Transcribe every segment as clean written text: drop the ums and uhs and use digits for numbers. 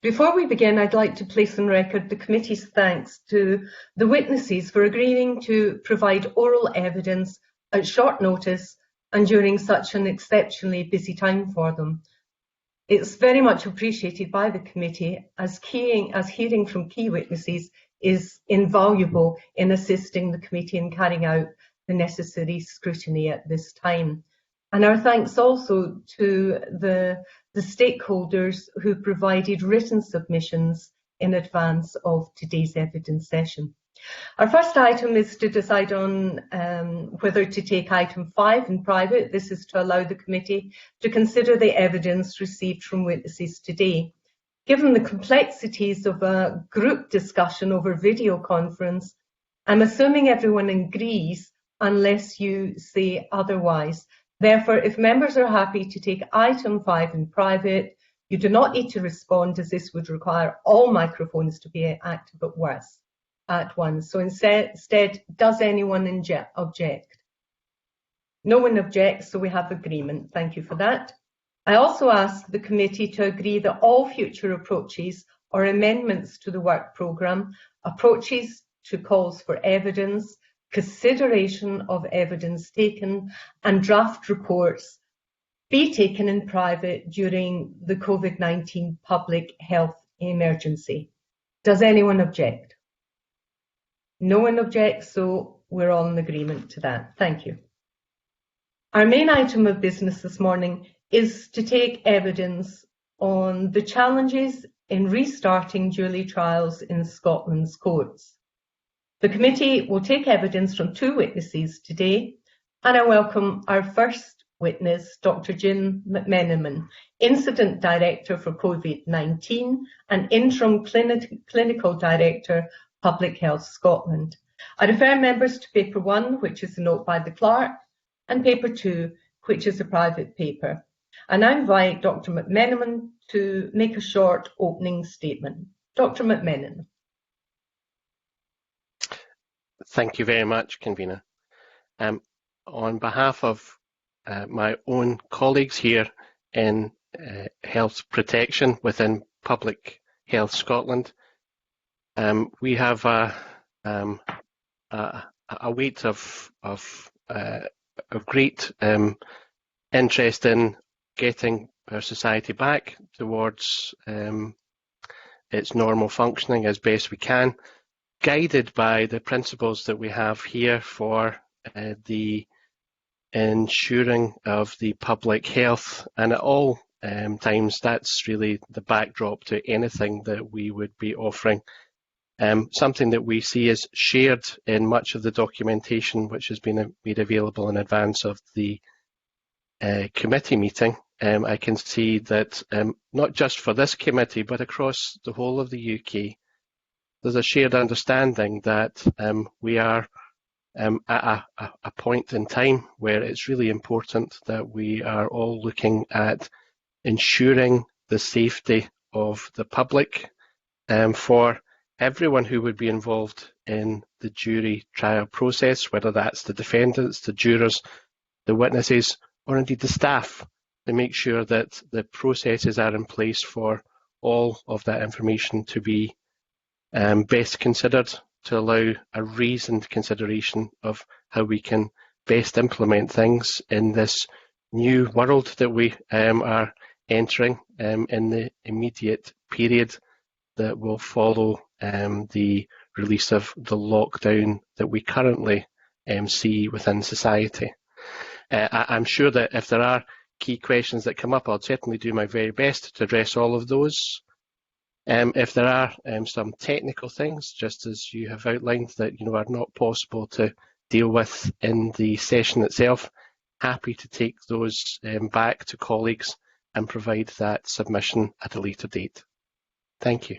Before we begin, I'd like to place on record the committee's thanks to the witnesses for agreeing to provide oral evidence at short notice and during such an exceptionally busy time for them. It's very much appreciated by the committee, as hearing from key witnesses is invaluable in assisting the committee in carrying out the necessary scrutiny at this time. And our thanks also to the stakeholders who provided written submissions in advance of today's evidence session. Our first item is to decide on whether to take item 5 in private. This is to allow the committee to consider the evidence received from witnesses today. Given the complexities of a group discussion over video conference, I'm assuming everyone agrees unless you say otherwise. Therefore, if members are happy to take item 5 in private, you do not need to respond, as this would require all microphones to be active at once. So instead, does anyone object? No one objects, so we have agreement. Thank you for that. I also ask the committee to agree that all future approaches or amendments to the work programme, approaches to calls for evidence, consideration of evidence taken, and draft reports be taken in private during the COVID-19 public health emergency. Does anyone object? No one objects, so we're all in agreement to that. Thank you. Our main item of business this morning is to take evidence on the challenges in restarting jury trials in Scotland's courts. The committee will take evidence from 2 witnesses today, and I welcome our first witness, Dr. Jim McMenamin, Incident Director for COVID-19 and Interim Clinical Director, Public Health Scotland. I refer members to paper 1, which is a note by the clerk, and paper 2, which is a private paper. And I invite Dr. McMenamin to make a short opening statement. Dr. McMenamin. Thank you very much, Convener. On behalf of my own colleagues here in health protection within Public Health Scotland, we have a weight of great interest in getting our society back towards its normal functioning as best we can, guided by the principles that we have here for the ensuring of the public health, and at all times that's really the backdrop to anything that we would be offering. Something that we see is shared in much of the documentation which has been made available in advance of the committee meeting. I can see that not just for this committee but across the whole of the UK, there's a shared understanding that we are at a point in time where it's really important that we are all looking at ensuring the safety of the public for everyone who would be involved in the jury trial process, whether that's the defendants, the jurors, the witnesses, or indeed the staff, to make sure that the processes are in place for all of that information to be best considered, to allow a reasoned consideration of how we can best implement things in this new world that we are entering in the immediate period that will follow the release of the lockdown that we currently see within society. I'm sure that if there are key questions that come up, I'll certainly do my very best to address all of those. If there are some technical things, just as you have outlined, that are not possible to deal with in the session itself, happy to take those back to colleagues and provide that submission at a later date. Thank you.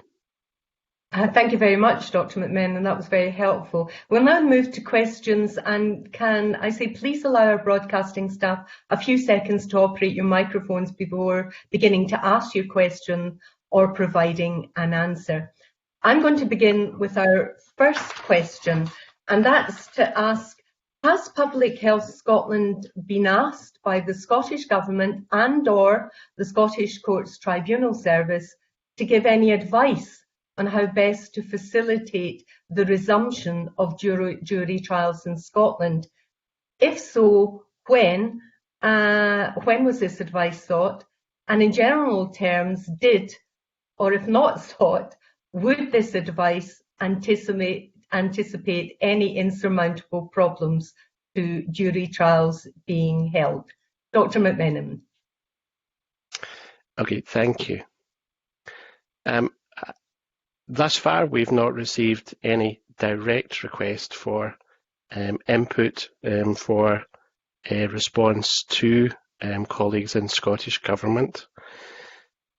Thank you very much, Dr. McMenamin, that was very helpful. We'll now move to questions, and can I say please allow our broadcasting staff a few seconds to operate your microphones before beginning to ask your question or providing an answer. I'm going to begin with our first question, and that's to ask, has Public Health Scotland been asked by the Scottish Government and/or the Scottish Courts Tribunal Service to give any advice on how best to facilitate the resumption of jury trials in Scotland? If so, when was this advice sought? And in general terms, did, or if not sought, would this advice anticipate any insurmountable problems to jury trials being held? Dr. McMenamin. Okay, thank you. Thus far, we've not received any direct request for input for a response to colleagues in Scottish Government.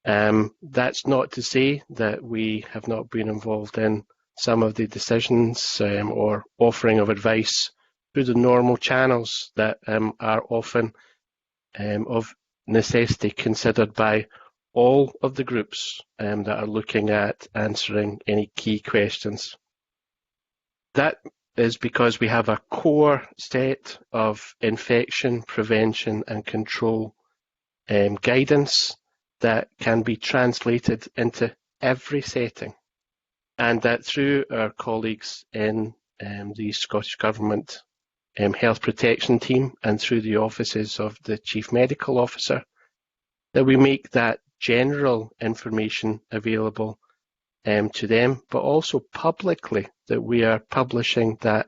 That's not to say that we have not been involved in some of the decisions or offering of advice through the normal channels that are often of necessity considered by all of the groups that are looking at answering any key questions. That is because we have a core set of infection prevention and control guidance that can be translated into every setting, and that through our colleagues in the Scottish Government Health Protection Team and through the offices of the Chief Medical Officer, that we make that general information available to them, but also publicly, that we are publishing that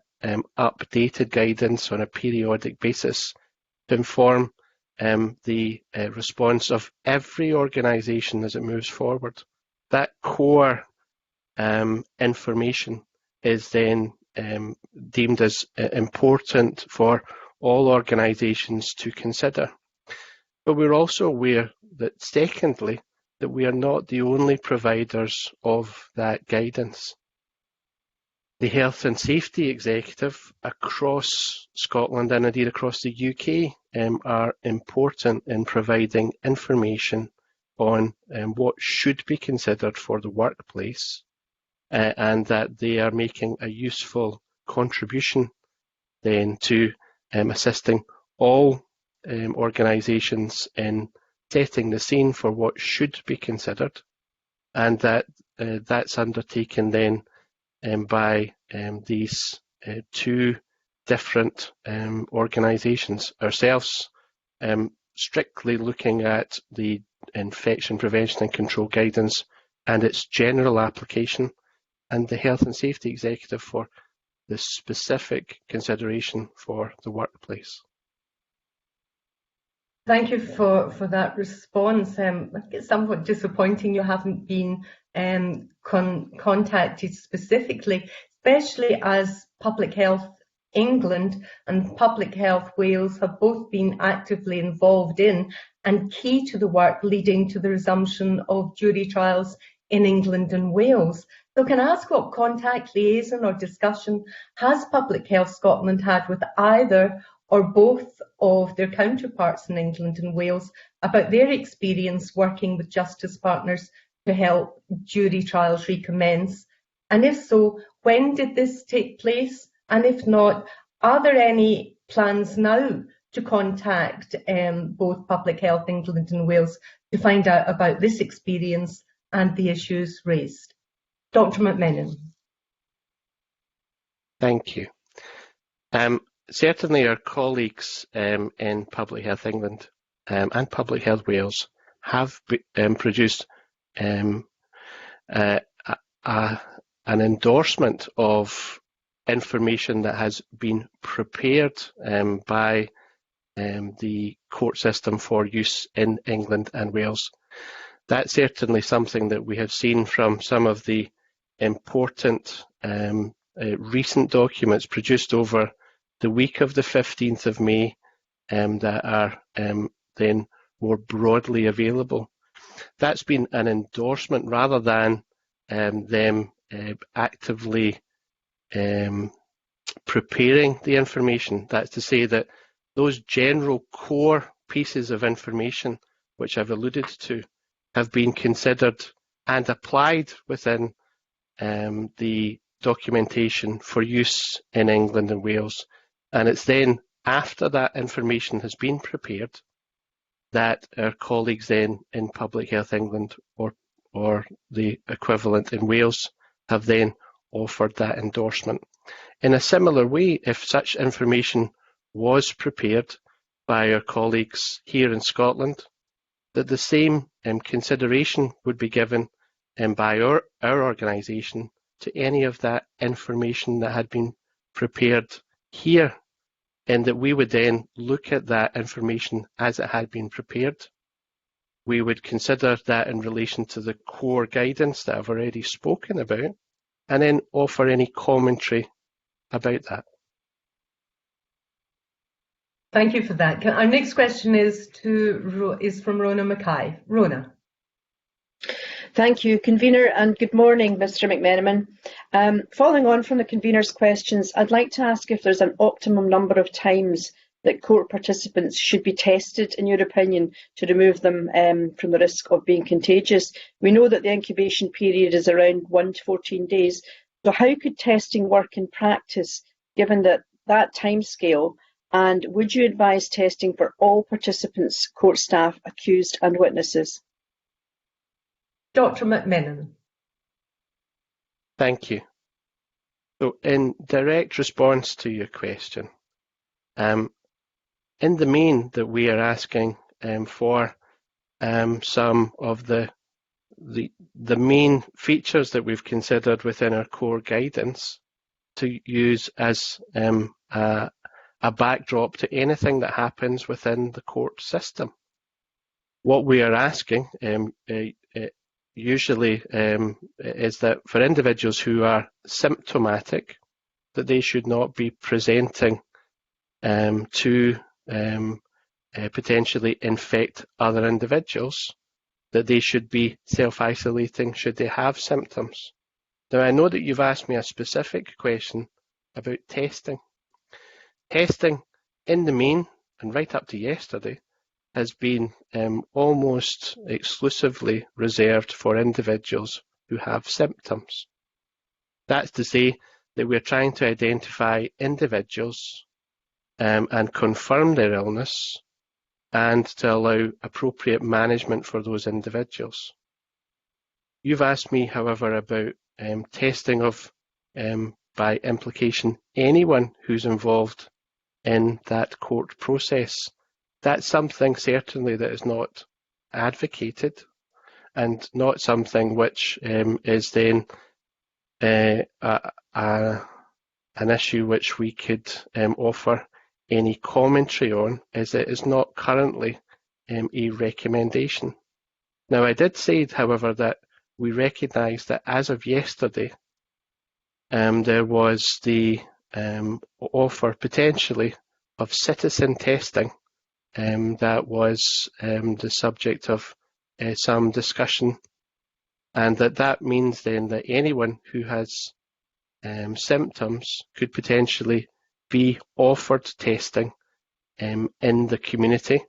updated guidance on a periodic basis to inform the response of every organisation as it moves forward. That core information is then deemed as important for all organisations to consider. But we're also aware that, secondly, that we are not the only providers of that guidance. The Health and Safety Executive across Scotland and indeed across the UK are important in providing information on what should be considered for the workplace, and that they are making a useful contribution then to assisting all organisations in setting the scene for what should be considered, and that that's undertaken then by these two different organisations. Ourselves strictly looking at the infection prevention and control guidance and its general application, and the Health and Safety Executive for the specific consideration for the workplace. Thank you for that response. It's somewhat disappointing you haven't been contacted specifically, especially as Public Health England and Public Health Wales have both been actively involved in and key to the work leading to the resumption of jury trials in England and Wales. So can I ask what contact, liaison or discussion has Public Health Scotland had with either or both of their counterparts in England and Wales about their experience working with justice partners to help jury trials recommence? And if so, when did this take place? And if not, are there any plans now to contact both Public Health England and Wales to find out about this experience and the issues raised? Dr. McMenamin. Thank you. Certainly our colleagues in Public Health England and Public Health Wales have produced an endorsement of information that has been prepared by the court system for use in England and Wales. That's certainly something that we have seen from some of the important recent documents produced over the week of the 15th of May that are then more broadly available. That's been an endorsement rather than them actively preparing the information. That's to say that those general core pieces of information which I've alluded to have been considered and applied within the documentation for use in England and Wales. And it's then after that information has been prepared that our colleagues then in Public Health England or or the equivalent in Wales have then offered that endorsement. In a similar way, if such information was prepared by our colleagues here in Scotland, that the same consideration would be given by our organisation to any of that information that had been prepared here, and that we would then look at that information as it had been prepared. We would consider that in relation to the core guidance that I've already spoken about, and then offer any commentary about that. Thank you for that. Our next question is from Rona Mackay. Rona. Thank you, Convener, and good morning, Mr. McMenamin. Following on from the Convener's questions, I'd like to ask if there's an optimum number of times that court participants should be tested, in your opinion, to remove them from the risk of being contagious. We know that the incubation period is around 1 to 14 days. So how could testing work in practice, given that timescale? And would you advise testing for all participants, court staff, accused and witnesses? Dr. McMenamin. Thank you. So in direct response to your question, in the main that we are asking for some of the main features that we've considered within our core guidance to use as a backdrop to anything that happens within the court system. What we are asking usually is that for individuals who are symptomatic, that they should not be presenting to potentially infect other individuals, that they should be self-isolating should they have symptoms. Now, I know that you've asked me a specific question about testing. Testing in the main, and right up to yesterday, has been almost exclusively reserved for individuals who have symptoms. That's to say that we're trying to identify individuals and confirm their illness and to allow appropriate management for those individuals. You've asked me, however, about testing of, by implication, anyone who's involved in that court process. That's something certainly that is not advocated and not something which is then an issue which we could offer any commentary on, as it is not currently a recommendation. Now, I did say, however, that we recognise that as of yesterday, there was the offer potentially of citizen testing that was the subject of some discussion, and that means then that anyone who has symptoms could potentially be offered testing in the community,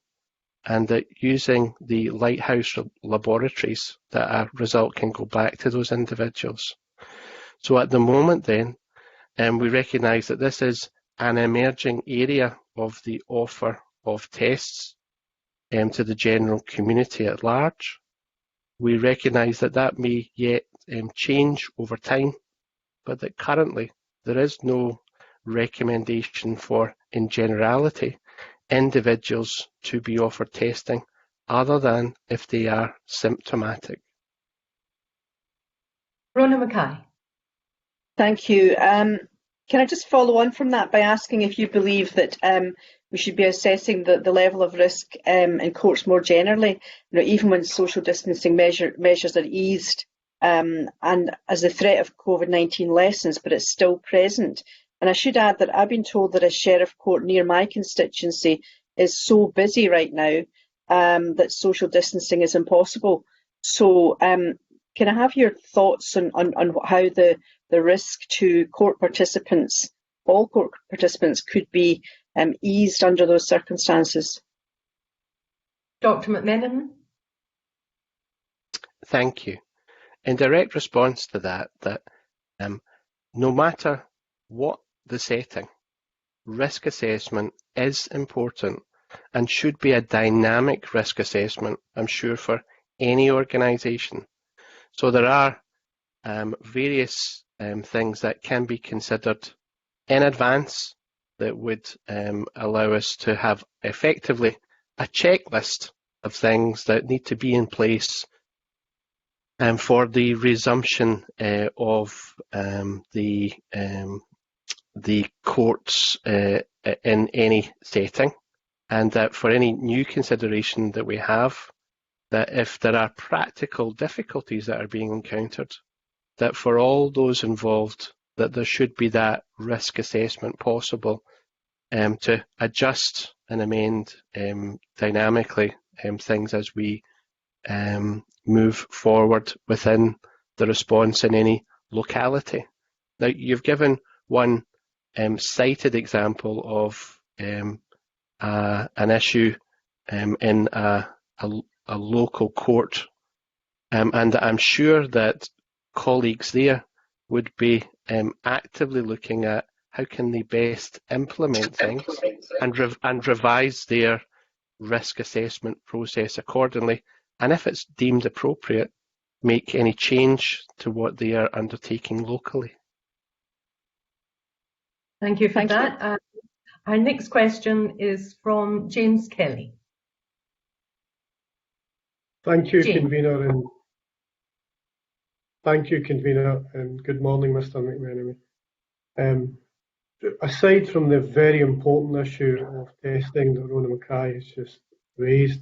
and that using the Lighthouse laboratories, that a result can go back to those individuals. So at the moment then, we recognise that this is an emerging area of the offer of tests to the general community at large. We recognise that that may yet change over time, but that currently there is no recommendation for, in generality, individuals to be offered testing other than if they are symptomatic. Rona Mackay. Thank you. Can I just follow on from that by asking if you believe that we should be assessing the level of risk in courts more generally, even when social distancing measures are eased and as the threat of COVID-19 lessens, but it's still present. And I should add that I've been told that a sheriff court near my constituency is so busy right now that social distancing is impossible. So can I have your thoughts on how the risk to court participants, all court participants, could be eased under those circumstances? Dr. McMenamin. Thank you. In direct response to that no matter what the setting, risk assessment is important and should be a dynamic risk assessment, I'm sure, for any organisation. So there are various things that can be considered in advance that would allow us to have effectively a checklist of things that need to be in place for the resumption of the courts in any setting, and that for any new consideration that we have, that if there are practical difficulties that are being encountered, that for all those involved, that there should be that risk assessment possible to adjust and amend dynamically things as we move forward within the response in any locality. Now, you've given one cited example of an issue in a local court, and I'm sure that colleagues there would be actively looking at how can they best implement things and revise their risk assessment process accordingly, and if it's deemed appropriate, make any change to what they are undertaking locally. Thank you for that. Our next question is from James Kelly. Thank you, James. Convener, and good morning, Mr. McMenemy. Aside from the very important issue of testing that Rona Mackay has just raised,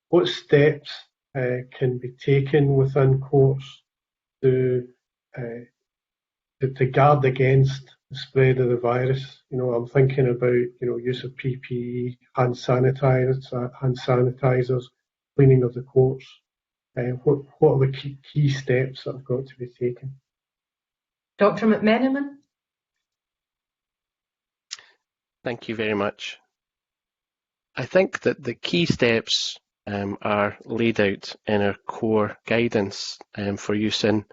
what steps can be taken within courts to guard against the spread of the virus? You know, I'm thinking about, use of PPE, hand sanitizers, cleaning of the courts. What are the key steps that have got to be taken? Dr. McMenamin? Thank you very much. I think that the key steps are laid out in our core guidance for use in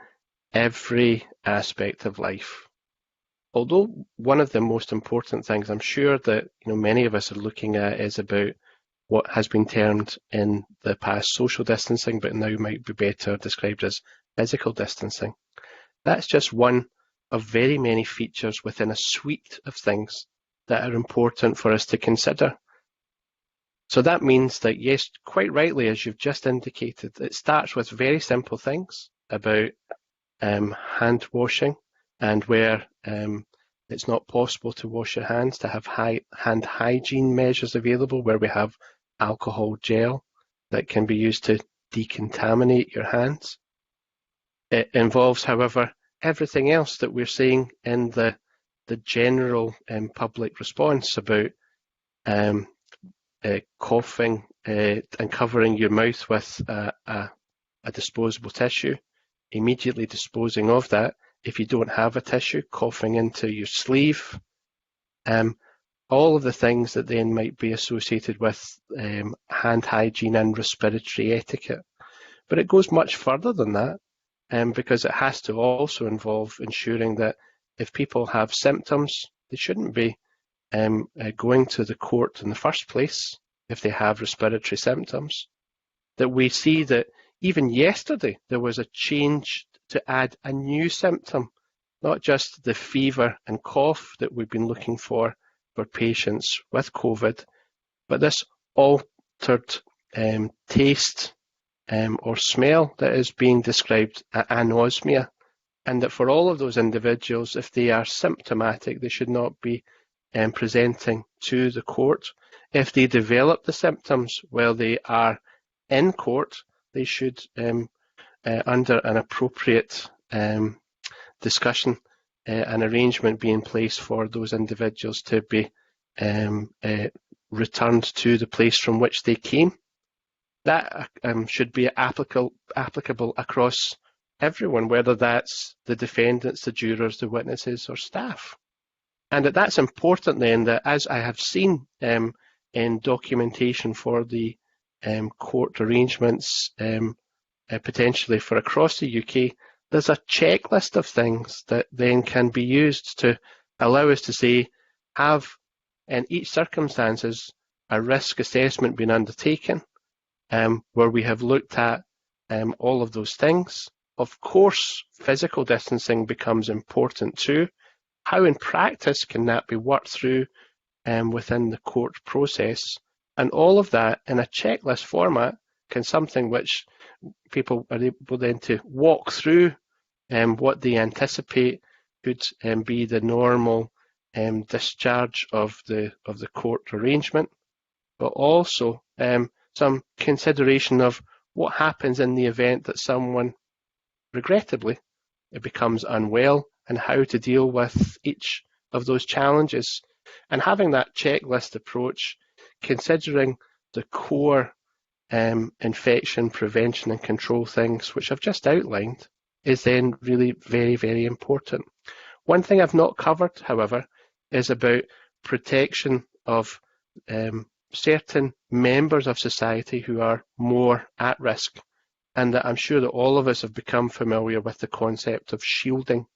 every aspect of life. Although one of the most important things I'm sure that many of us are looking at is about what has been termed in the past social distancing, but now might be better described as physical distancing. That's just one of very many features within a suite of things that are important for us to consider. So that means that, yes, quite rightly, as you've just indicated, it starts with very simple things about hand washing, and where it's not possible to wash your hands, to have hand hygiene measures available where we have alcohol gel that can be used to decontaminate your hands. It involves, however, everything else that we're seeing in the general public response about coughing and covering your mouth with a disposable tissue, immediately disposing of that. If you don't have a tissue, coughing into your sleeve. All of the things that then might be associated with hand hygiene and respiratory etiquette. But it goes much further than that, because it has to also involve ensuring that if people have symptoms, they shouldn't be going to the court in the first place if they have respiratory symptoms. That we see that even yesterday there was a change to add a new symptom, not just the fever and cough that we've been looking for patients with COVID, but this altered taste or smell that is being described as anosmia, and that for all of those individuals, if they are symptomatic, they should not be presenting to the court. If they develop the symptoms while they are in court, they should, under an appropriate discussion, an arrangement be in place for those individuals to be returned to the place from which they came. That should be applicable across everyone, whether that's the defendants, the jurors, the witnesses, or staff. And that's important then, that as I have seen in documentation for the court arrangements potentially for across the UK, there's a checklist of things that then can be used to allow us to say, have in each circumstances a risk assessment been undertaken where we have looked at all of those things, Of course, physical distancing becomes important too. How in practice can that be worked through within the court process? And all of that in a checklist format can something which people are able then to walk through what they anticipate could be the normal discharge of the court arrangement, but also some consideration of what happens in the event that someone, regrettably, it becomes unwell, and how to deal with each of those challenges. And having that checklist approach, considering the core infection prevention and control things which I've just outlined, is then really very, very important. One thing I've not covered, however, is about protection of certain members of society who are more at risk, and that I'm sure that all of us have become familiar with the concept of shielding.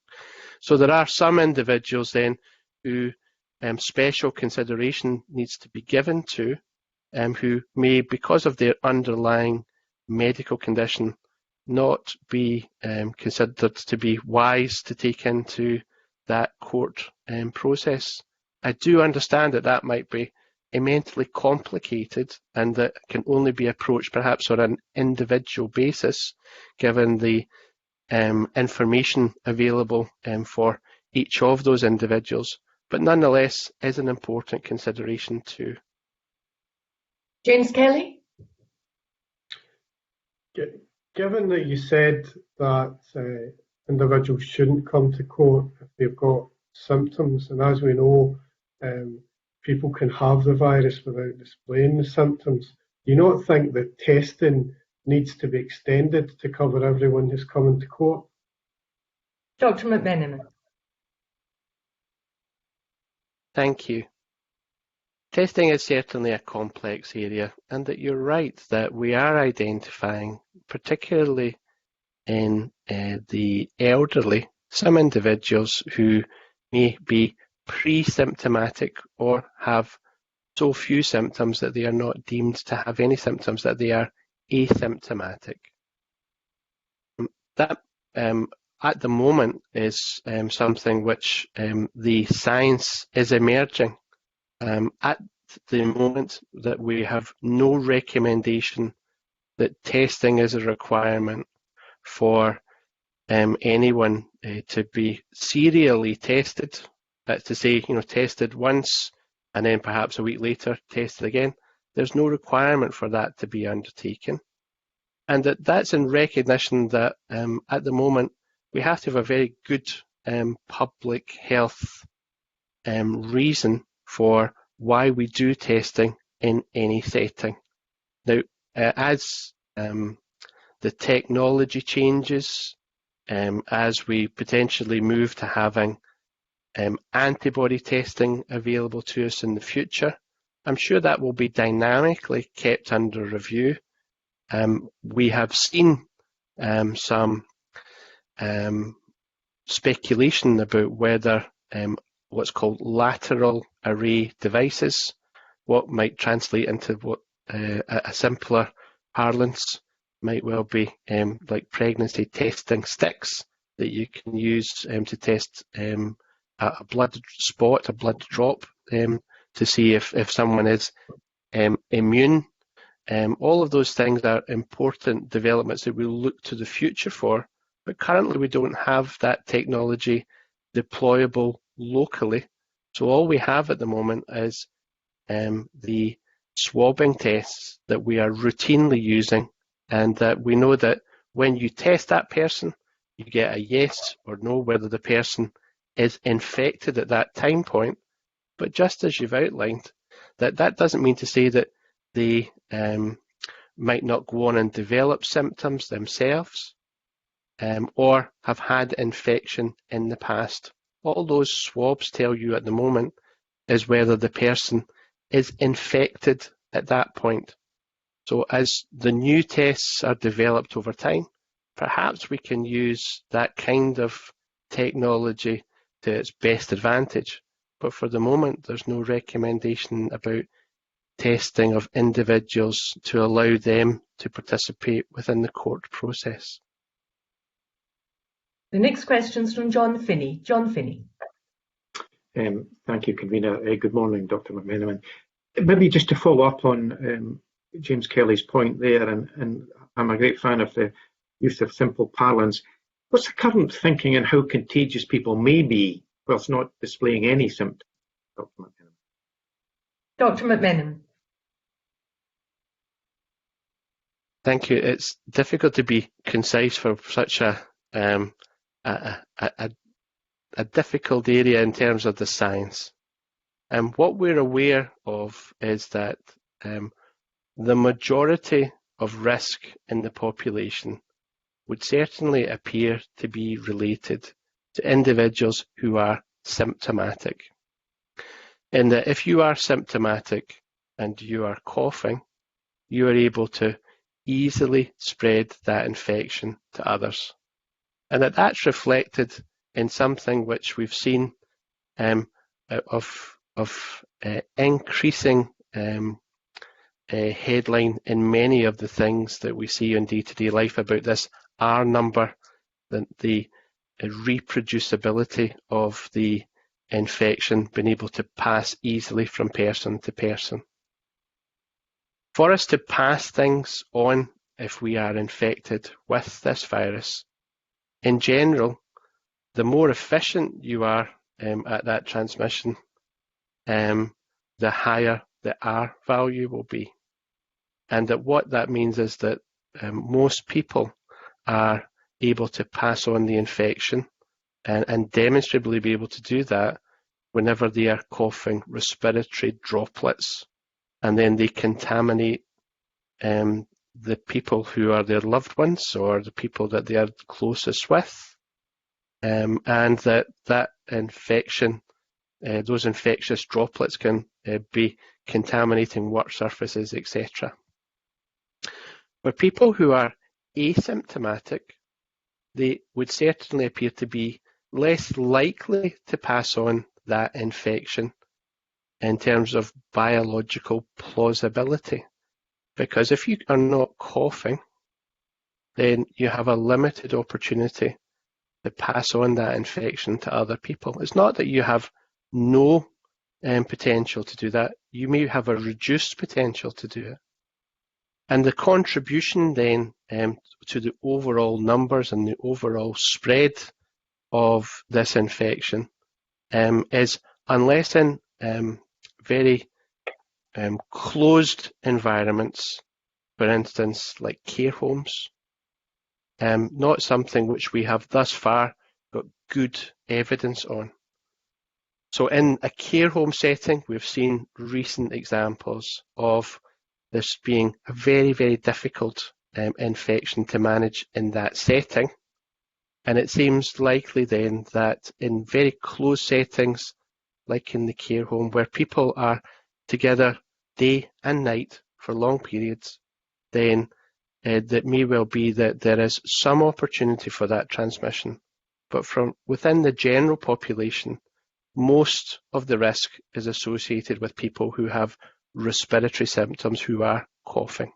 So there are some individuals then who special consideration needs to be given to, who may, because of their underlying medical condition, not be considered to be wise to take into that court process. I do understand that that might be immensely complicated and that can only be approached perhaps on an individual basis, given the information available for each of those individuals, but nonetheless is an important consideration too. James Kelly? Given that you said that individuals shouldn't come to court if they've got symptoms, and as we know, people can have the virus without displaying the symptoms, do you not think that testing needs to be extended to cover everyone who's coming to court? Dr. McMenamin. Thank you. Testing is certainly a complex area, and that you're right that we are identifying, particularly in the elderly, some individuals who may be pre-symptomatic or have so few symptoms that they are not deemed to have any symptoms, that they are asymptomatic. That at the moment is something which the science is emerging. At the moment that we have no recommendation that testing is a requirement for anyone to be serially tested, that's to say, tested once and then perhaps a week later tested again. There's no requirement for that to be undertaken. And that's in recognition that at the moment we have to have a very good public health reason for why we do testing in any setting. Now, as the technology changes, as we potentially move to having antibody testing available to us in the future, I'm sure that will be dynamically kept under review. We have seen some speculation about whether what's called lateral array devices, what might translate into what a simpler parlance might well be like pregnancy testing sticks that you can use to test a blood spot, a blood drop, to see if someone is immune. All of those things are important developments that we'll look to the future for, but currently we don't have that technology deployable locally. So all we have at the moment is the swabbing tests that we are routinely using, and that we know that when you test that person, you get a yes or no whether the person is infected at that time point. But just as you've outlined, that doesn't mean to say that they might not go on and develop symptoms themselves or have had infection in the past. All those swabs tell you at the moment is whether the person is infected at that point. So as the new tests are developed over time, perhaps we can use that kind of technology to its best advantage. But for the moment, there's no recommendation about testing of individuals to allow them to participate within the court process. The next question is from John Finney. John Finney. Thank you, Convener. Good morning, Dr. McMenamin. Maybe just to follow up on James Kelly's point there, and I'm a great fan of the use of simple parlance. What's the current thinking on how contagious people may be whilst not displaying any symptoms, Dr. McMenamin? Dr. McMenamin. Thank you. It's difficult to be concise for such a difficult area in terms of the science. What we're aware of is that the majority of risk in the population would certainly appear to be related to individuals who are symptomatic. In that if you are symptomatic and you are coughing, you are able to easily spread that infection to others. And that's reflected in something which we've seen of increasing headline in many of the things that we see in day-to-day life about this R number, the reproducibility of the infection being able to pass easily from person to person. For us to pass things on if we are infected with this virus, in general, the more efficient you are at that transmission, the higher the R value will be. And that what that means is that most people are able to pass on the infection and demonstrably be able to do that whenever they are coughing respiratory droplets, and then they contaminate the people who are their loved ones or the people that they are closest with, and that infection, those infectious droplets can be contaminating work surfaces, etc. For people who are asymptomatic, they would certainly appear to be less likely to pass on that infection in terms of biological plausibility. Because if you are not coughing, then you have a limited opportunity to pass on that infection to other people. It's not that you have no potential to do that. You may have a reduced potential to do it. And the contribution then to the overall numbers and the overall spread of this infection is, unless in very closed environments, for instance, like care homes, not something which we have thus far got good evidence on. So in a care home setting, we've seen recent examples of this being a very, very difficult infection to manage in that setting. And it seems likely then that in very close settings, like in the care home, where people are together day and night for long periods, then that may well be that there is some opportunity for that transmission. But from within the general population, most of the risk is associated with people who have respiratory symptoms, who are coughing.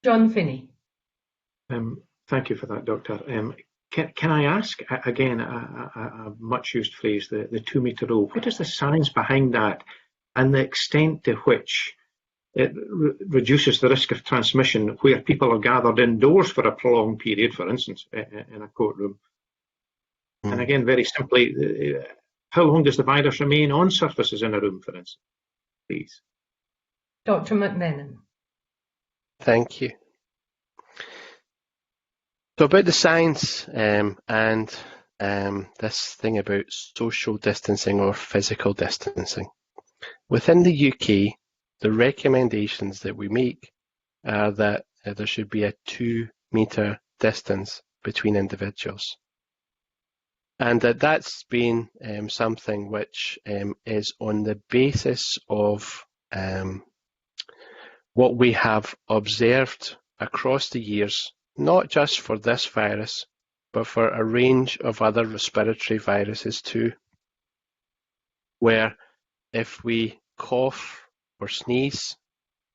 John Finney. Thank you for that, Doctor. Can I ask, again, a much used phrase, the 2 metre rule? What is the science behind that and the extent to which it reduces the risk of transmission where people are gathered indoors for a prolonged period, for instance, in a courtroom? And again, very simply, how long does the virus remain on surfaces in a room, for instance? Please. Dr. McMenamin. Thank you. So about the science and this thing about social distancing or physical distancing. Within the UK, the recommendations that we make are that there should be a 2 metre distance between individuals. And that's been something which is on the basis of what we have observed across the years, not just for this virus, but for a range of other respiratory viruses too, where if we cough or sneeze,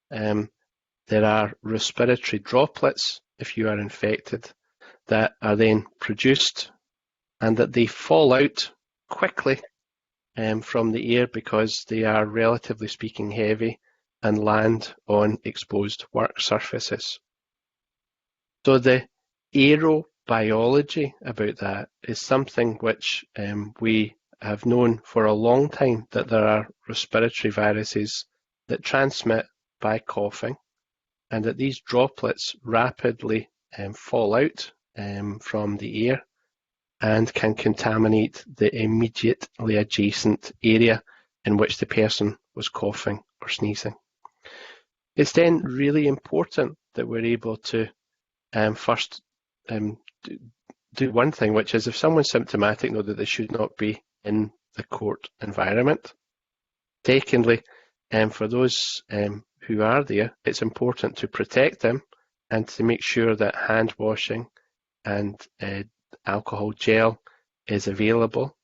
there are respiratory droplets if you are infected that are then produced and that they fall out quickly from the air because they are, relatively speaking, heavy and land on exposed work surfaces. So the aerobiology about that is something which we have known for a long time, that there are respiratory viruses that transmit by coughing, and that these droplets rapidly fall out from the air and can contaminate the immediately adjacent area in which the person was coughing or sneezing. It's then really important that we're able to first do one thing, which is if someone's symptomatic, know that they should not be in the court environment. Secondly, for those who are there, it's important to protect them and to make sure that hand washing and alcohol gel is available,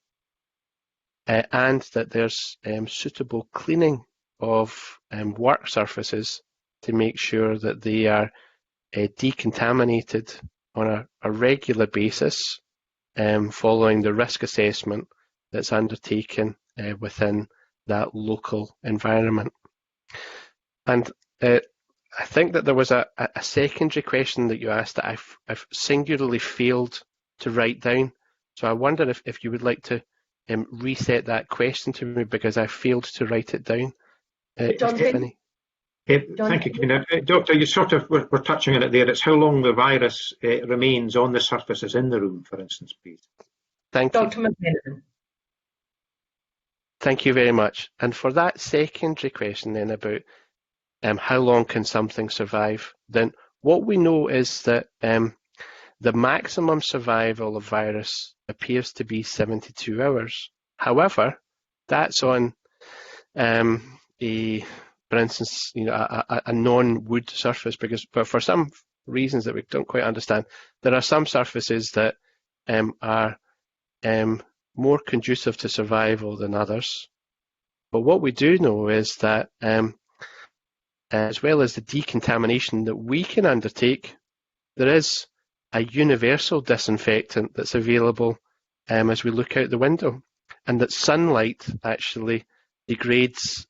and that there's suitable cleaning of work surfaces to make sure that they are decontaminated on a regular basis, following the risk assessment that's undertaken within that local environment. And I think that there was a secondary question that you asked that I've singularly failed to write down. So I wonder if you would like to reset that question to me, because I failed to write it down. Stephanie? Thank you, Convener. Doctor, you sort of were touching on it there. It's how long the virus remains on the surfaces in the room, for instance, please. Thank you. Dr. McMenamin. Thank you very much. And for that secondary question then about how long can something survive, then what we know is that the maximum survival of virus appears to be 72 hours. However, that's on for instance, a non-wood surface, but for some reasons that we don't quite understand, there are some surfaces that are more conducive to survival than others. But what we do know is that as well as the decontamination that we can undertake, there is a universal disinfectant that's available as we look out the window, and that sunlight actually degrades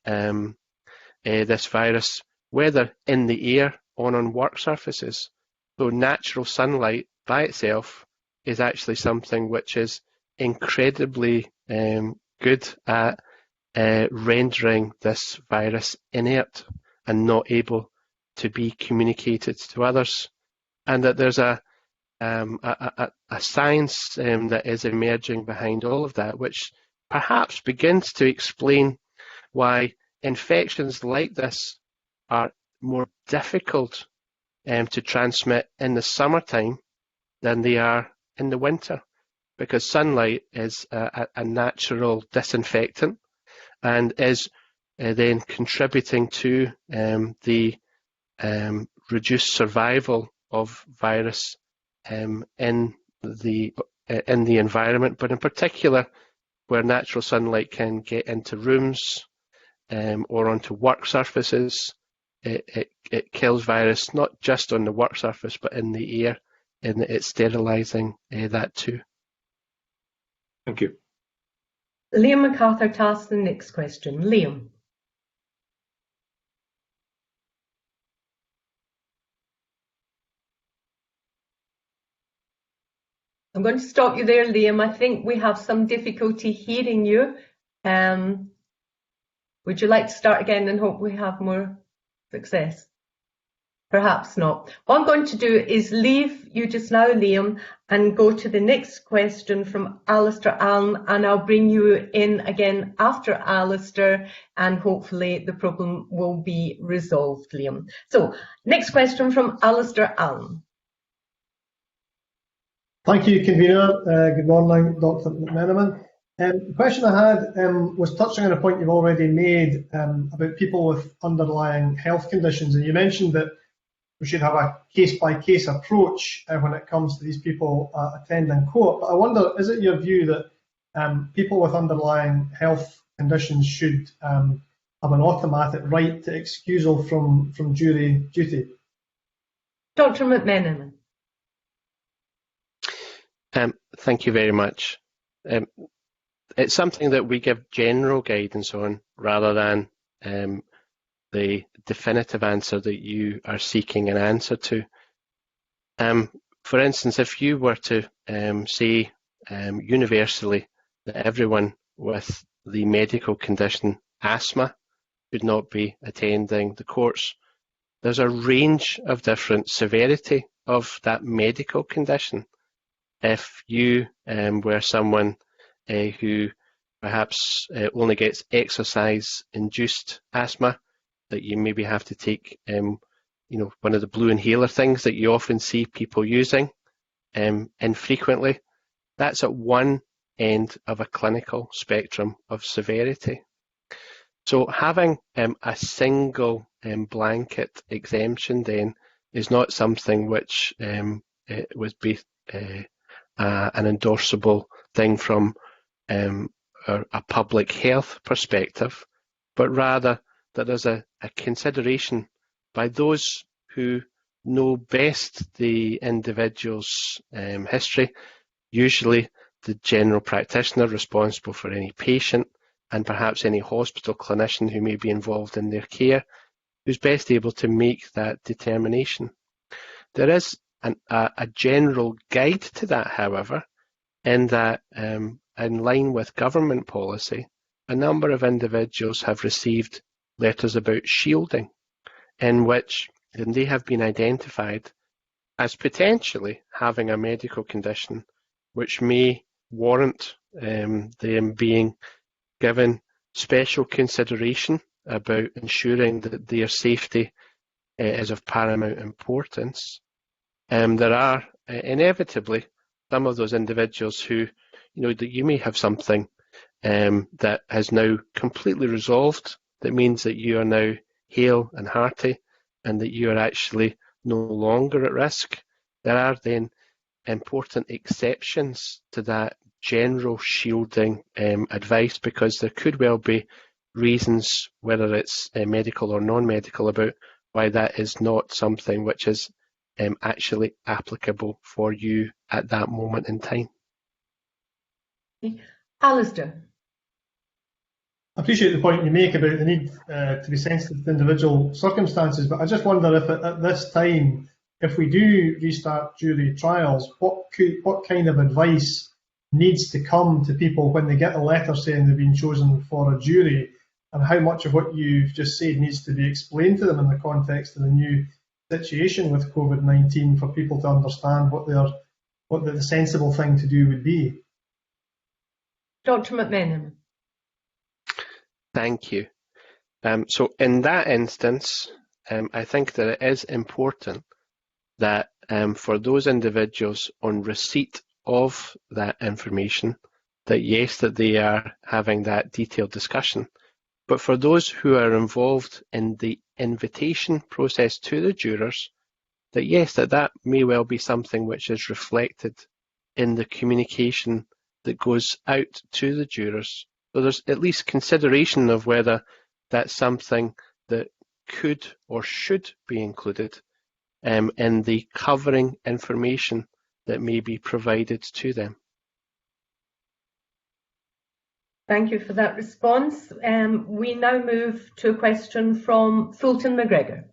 this virus, whether in the air or on work surfaces. So natural sunlight by itself is actually something which is incredibly good at rendering this virus inert and not able to be communicated to others. And that there's a science that is emerging behind all of that, which perhaps begins to explain why infections like this are more difficult to transmit in the summertime than they are in the winter, because sunlight is a natural disinfectant and is then contributing to the reduced survival of virus in the environment, but in particular where natural sunlight can get into rooms or onto work surfaces, it kills virus not just on the work surface but in the air, in that it's sterilising that too. Thank you. Liam MacArthur to ask the next question. Liam. I'm going to stop you there, Liam. I think we have some difficulty hearing you. Would you like to start again and hope we have more success? Perhaps not. What I'm going to do is leave you just now, Liam, and go to the next question from Alistair Allen, and I'll bring you in again after Alistair, and hopefully the problem will be resolved, Liam. So, next question from Alistair Allen. Thank you, Convener. Good morning, Dr. McMenamin. The question I had was touching on a point you've already made about people with underlying health conditions, and you mentioned that we should have a case-by-case approach when it comes to these people attending court. But I wonder, is it your view that people with underlying health conditions should have an automatic right to excusal from jury duty? Dr. McMenamin. Thank you very much. It's something that we give general guidance on rather than the definitive answer that you are seeking an answer to. For instance, if you were to say universally that everyone with the medical condition asthma should not be attending the courts, there's a range of different severity of that medical condition. If you were someone who perhaps only gets exercise-induced asthma, that you maybe have to take one of the blue inhaler things that you often see people using infrequently, that's at one end of a clinical spectrum of severity. So having a single blanket exemption then is not something which would be an endorsable thing from a public health perspective, but rather that there's a consideration by those who know best the individual's history, usually the general practitioner responsible for any patient and perhaps any hospital clinician who may be involved in their care, who's best able to make that determination. There is a general guide to that, however, in that in line with government policy, a number of individuals have received letters about shielding, in which they have been identified as potentially having a medical condition which may warrant them being given special consideration about ensuring that their safety is of paramount importance. There are inevitably some of those individuals who, that you may have something that has now completely resolved, that means that you are now hale and hearty and that you are actually no longer at risk. There are then important exceptions to that general shielding advice, because there could well be reasons, whether it's medical or non-medical, about why that is not something which is actually applicable for you at that moment in time. Alistair. I appreciate the point you make about the need to be sensitive to individual circumstances, but I just wonder if at this time, if we do restart jury trials, what kind of advice needs to come to people when they get a letter saying they've been chosen for a jury, and how much of what you've just said needs to be explained to them in the context of the new situation with COVID-19 for people to understand what the sensible thing to do would be? Dr. McMenamin. Thank you. So in that instance, I think that it is important that for those individuals on receipt of that information, that yes, that they are having that detailed discussion. But for those who are involved in the invitation process to the jurors, that yes, that may well be something which is reflected in the communication that goes out to the jurors. So there's at least consideration of whether that's something that could or should be included in the covering information that may be provided to them. Thank you for that response. We now move to a question from Fulton McGregor.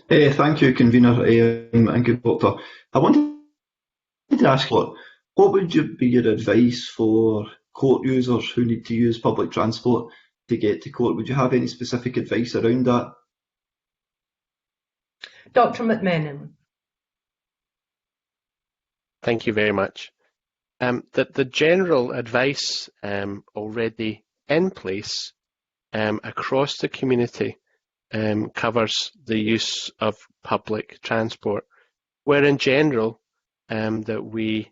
Thank you, Convener, and good doctor. I wanted to ask, what would be your advice for court users who need to use public transport to get to court? Would you have any specific advice around that? Dr. McMenamin. Thank you very much. The general advice already in place across the community covers the use of public transport, where in general that we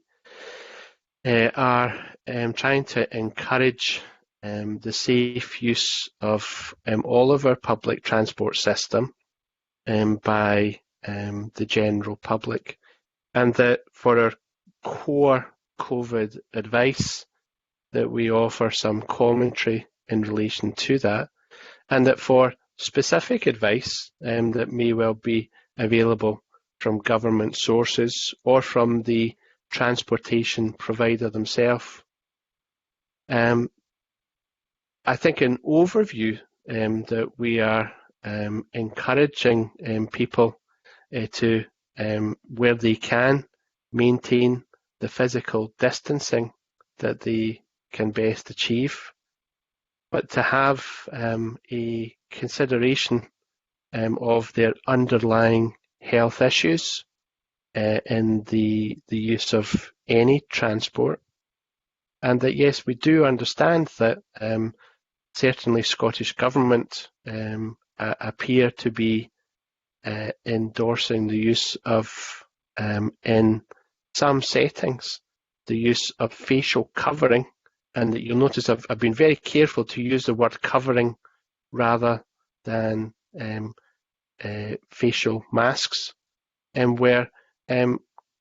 are trying to encourage the safe use of all of our public transport system by the general public, and that for our core COVID advice that we offer some commentary in relation to that, and that for specific advice that may well be available from government sources or from the transportation provider themselves. I think in overview that we are encouraging people to, where they can, maintain the physical distancing that they can best achieve, but to have a consideration of their underlying health issues in the use of any transport. And that, yes, we do understand that certainly Scottish Government appear to be endorsing the use of, in some settings, the use of facial covering. And that you'll notice I've been very careful to use the word covering rather than facial masks, and where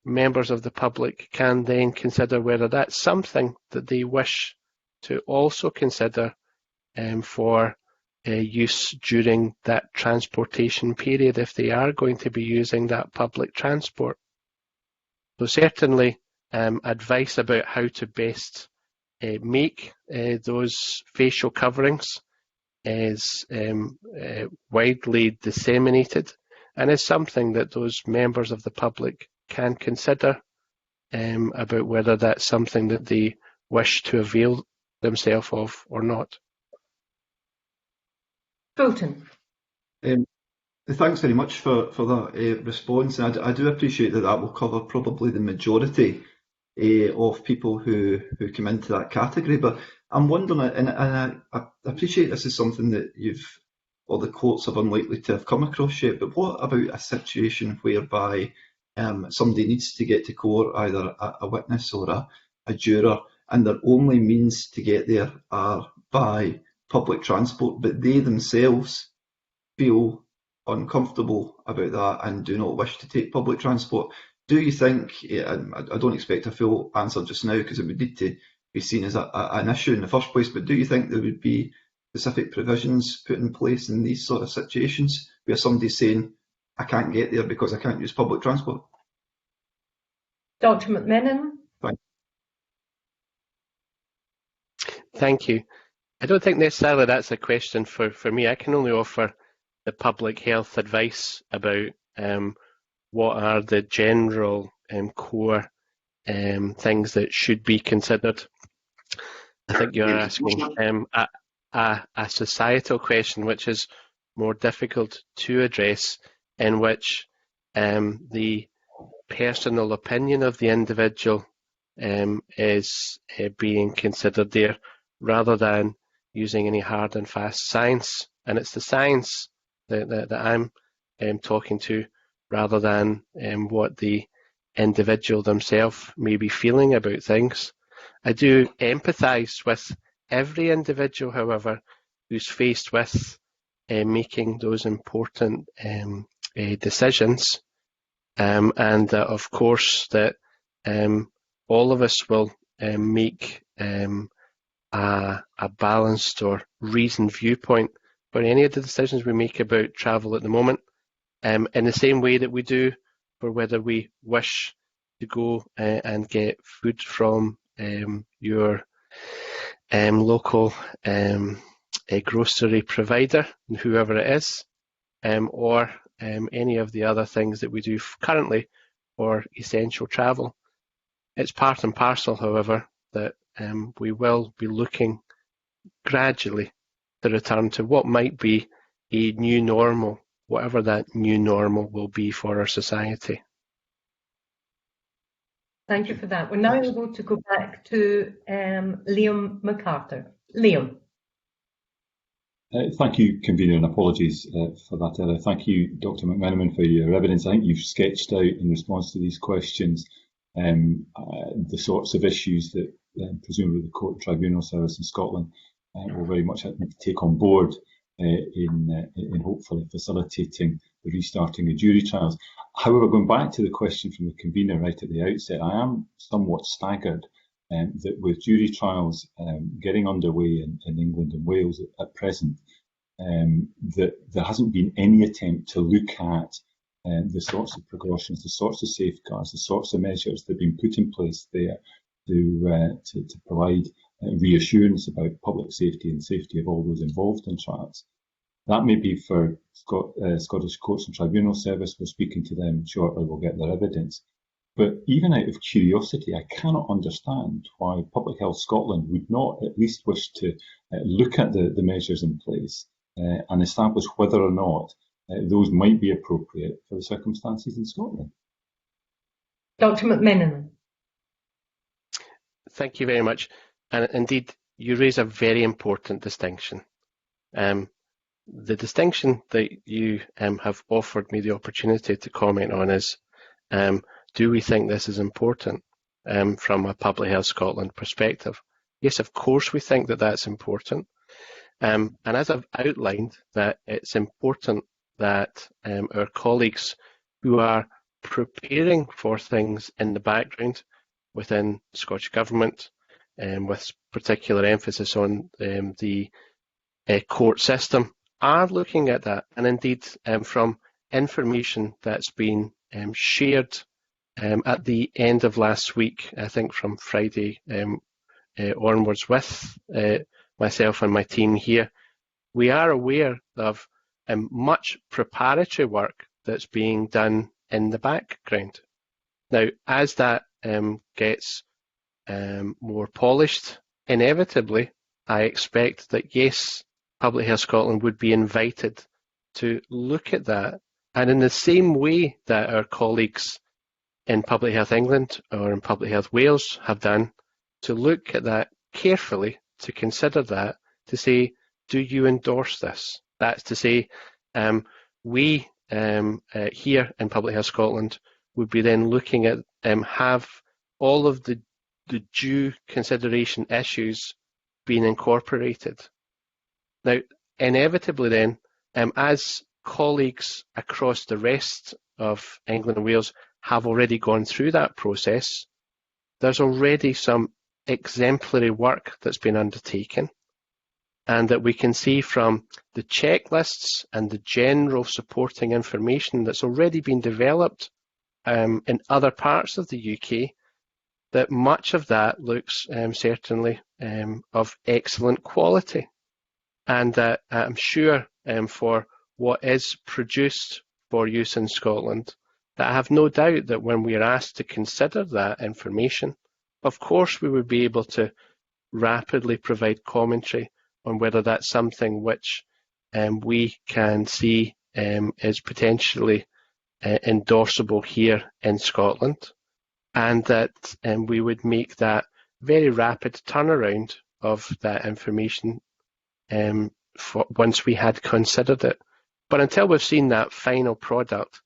members of the public can then consider whether that's something that they wish to also consider for use during that transportation period if they are going to be using that public transport. So certainly advice about how to best make those facial coverings is widely disseminated and is something that those members of the public can consider about whether that's something that they wish to avail themselves of or not. Fulton. Thanks very much for that response. And I do appreciate that will cover probably the majority of people who come into that category. But I'm wondering, and I appreciate this is something that the courts are unlikely to have come across yet, but what about a situation whereby somebody needs to get to court, either a witness or a juror, and their only means to get there are by public transport, but they themselves feel uncomfortable about that and do not wish to take public transport? Do you think, I don't expect a full answer just now because it would need to be seen as an issue in the first place, but do you think there would be specific provisions put in place in these sort of situations where somebody's saying, I can't get there because I can't use public transport? Dr. McMenamin. Thank you. I don't think necessarily that's a question for me. I can only offer the public health advice about what are the general core things that should be considered. I think you're asking a societal question which is more difficult to address, in which the personal opinion of the individual is being considered there, rather than using any hard and fast science. And it's the science that I'm talking to, rather than what the individual themselves may be feeling about things. I do empathise with every individual, however, who's faced with making those important decisions, and of course that all of us will make a balanced or reasoned viewpoint for any of the decisions we make about travel at the moment, in the same way that we do for whether we wish to go and get food from your local grocery provider, whoever it is, or any of the other things that we do currently for essential travel. It's part and parcel, however, that we will be looking gradually to return to what might be a new normal, whatever that new normal will be for our society. Thank you for that. We're now going to go back to Liam MacArthur. Liam. Thank you, Convener, and apologies for that error. Thank you, Dr. McMenamin, for your evidence. I think you've sketched out in response to these questions the sorts of issues that presumably the Court and Tribunal Service in Scotland will very much take on board in hopefully facilitating the restarting of jury trials. However, going back to the question from the Convener right at the outset, I am somewhat staggered that with jury trials getting underway in England and Wales at present, that there hasn't been any attempt to look at the sorts of precautions, the sorts of safeguards, the sorts of measures that have been put in place there to provide reassurance about public safety and safety of all those involved in trials. That may be for Scottish Courts and Tribunal Service. We're speaking to them shortly, we'll get their evidence. But even out of curiosity, I cannot understand why Public Health Scotland would not at least wish to look at the measures in place and establish whether or not those might be appropriate for the circumstances in Scotland. Dr. McMenamin. Thank you very much. And indeed, you raise a very important distinction. The distinction that you have offered me the opportunity to comment on is, do we think this is important from a Public Health Scotland perspective? Yes, of course we think that that's important. And as I've outlined, that it's important that our colleagues who are preparing for things in the background within the Scottish Government, with particular emphasis on the court system, are looking at that. And indeed, from information that's been shared at the end of last week, I think from Friday onwards with myself and my team here, we are aware of much preparatory work that's being done in the background. Now, as that gets more polished, inevitably, I expect that yes, Public Health Scotland would be invited to look at that. And in the same way that our colleagues in Public Health England or in Public Health Wales have done, to look at that carefully, to consider that, to say, do you endorse this? That's to say, we here in Public Health Scotland would be then looking at have all of the due consideration issues being incorporated. Now, inevitably then, as colleagues across the rest of England and Wales have already gone through that process, there's already some exemplary work that's been undertaken, and that we can see from the checklists and the general supporting information that's already been developed in other parts of the UK, that much of that looks certainly of excellent quality. And that I'm sure for what is produced for use in Scotland, that I have no doubt that when we are asked to consider that information, of course we would be able to rapidly provide commentary on whether that's something which we can see is potentially endorsable here in Scotland, and that we would make that very rapid turnaround of that information once we had considered it. But until we've seen that final product,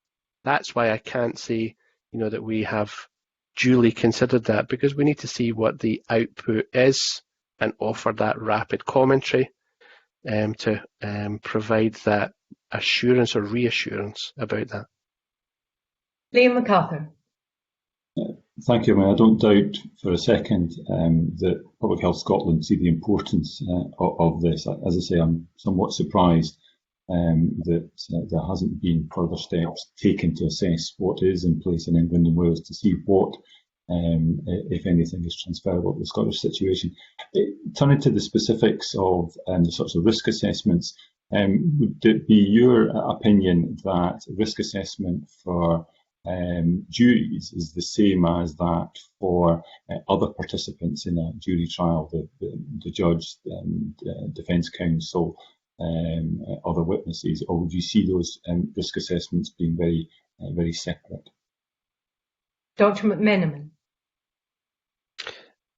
that's why I can't say, that we have duly considered that, because we need to see what the output is and offer that rapid commentary to provide that assurance or reassurance about that. Liam MacArthur. Thank you. I don't doubt for a second that Public Health Scotland see the importance of this. As I say, I'm somewhat surprised that there hasn't been further steps taken to assess what is in place in England and Wales, to see what, if anything, is transferable to the Scottish situation. Turning to the specifics of the sorts of risk assessments, would it be your opinion that risk assessment for juries is the same as that for other participants in a jury trial, the judge, defence counsel, other witnesses, or would you see those risk assessments being very, very separate? Dr. McMenamin.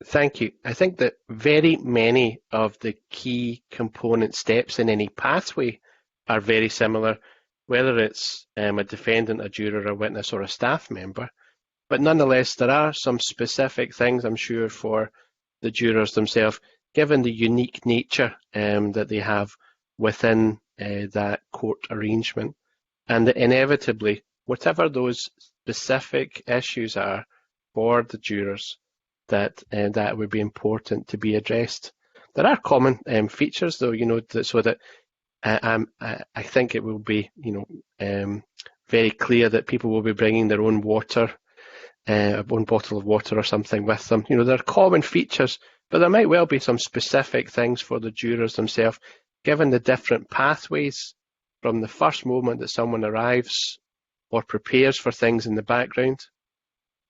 Thank you. I think that very many of the key component steps in any pathway are very similar, whether it's a defendant, a juror, a witness, or a staff member. But nonetheless, there are some specific things, I'm sure, for the jurors themselves, given the unique nature that they have within that court arrangement. And that inevitably, whatever those specific issues are for the jurors, that would be important to be addressed. There are common features, though, so that I think it will be, very clear that people will be bringing their own water, one bottle of water or something with them. You know, there are common features, but there might well be some specific things for the jurors themselves, given the different pathways from the first moment that someone arrives or prepares for things in the background.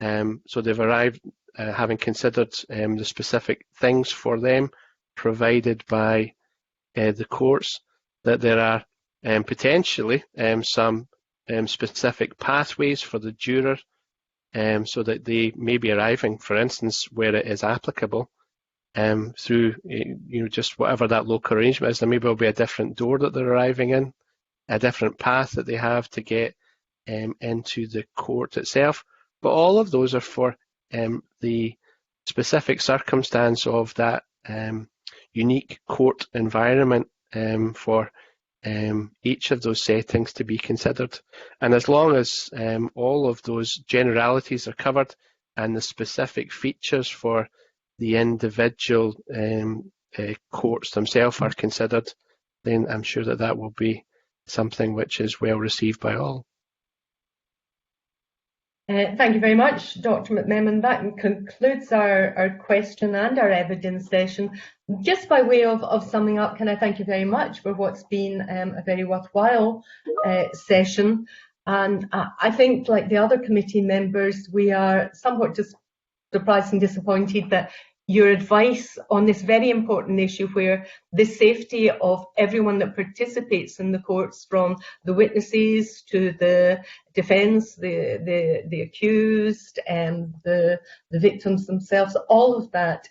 So they've arrived having considered the specific things for them provided by the courts, that there are potentially some specific pathways for the juror, so that they may be arriving, for instance, where it is applicable, through just whatever that local arrangement is. There may well be a different door that they're arriving in, a different path that they have to get into the court itself. But all of those are for the specific circumstance of that unique court environment for each of those settings to be considered. And as long as all of those generalities are covered and the specific features for the individual courts themselves are considered, then I'm sure that that will be something which is well received by all. Thank you very much, Dr. McMenamin. That concludes our question and our evidence session. Just by way of summing up, can I thank you very much for what's been a very worthwhile session. And I think, like the other committee members, we are somewhat just surprised and disappointed that your advice on this very important issue, where the safety of everyone that participates in the courts, from the witnesses to the defence, the accused, and the victims themselves, all of that,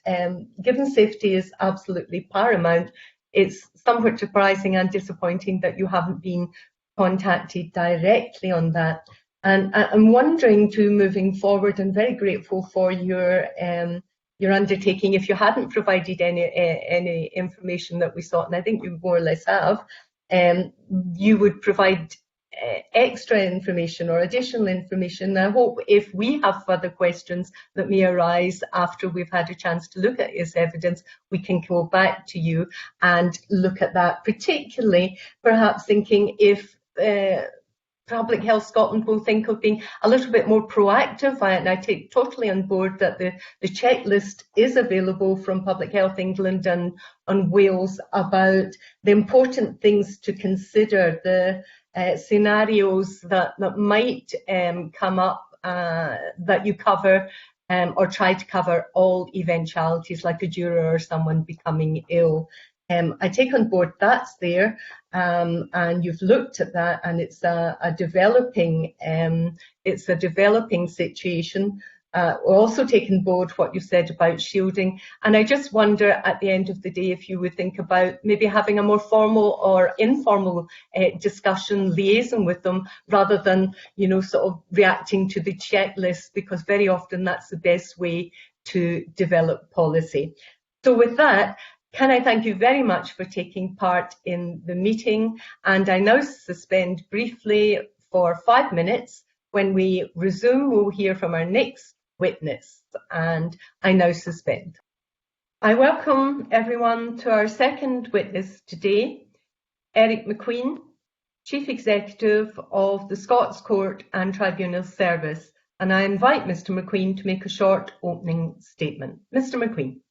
given safety is absolutely paramount, it's somewhat surprising and disappointing that you haven't been contacted directly on that. And I'm wondering, too, moving forward, and very grateful for your undertaking. If you hadn't provided any information that we sought, and I think you more or less have, you would provide extra information or additional information. I hope if we have further questions that may arise after we've had a chance to look at this evidence, we can go back to you and look at that, particularly perhaps thinking if Public Health Scotland will think of being a little bit more proactive, and I take totally on board that the checklist is available from Public Health England and Wales about the important things to consider, the scenarios that might come up, that you cover or try to cover all eventualities, like a juror or someone becoming ill. I take on board that's there, and you've looked at that, and it's a developing situation. We're also taking on board what you said about shielding, and I just wonder at the end of the day if you would think about maybe having a more formal or informal discussion, liaison with them, rather than sort of reacting to the checklist, because very often that's the best way to develop policy. So with that, can I thank you very much for taking part in the meeting, and I now suspend briefly for 5 minutes. When we resume, we'll hear from our next witness, and I now suspend. I welcome everyone to our second witness today, Eric McQueen, Chief Executive of the Scots Court and Tribunal Service, and I invite Mr. McQueen to make a short opening statement. Mr. McQueen.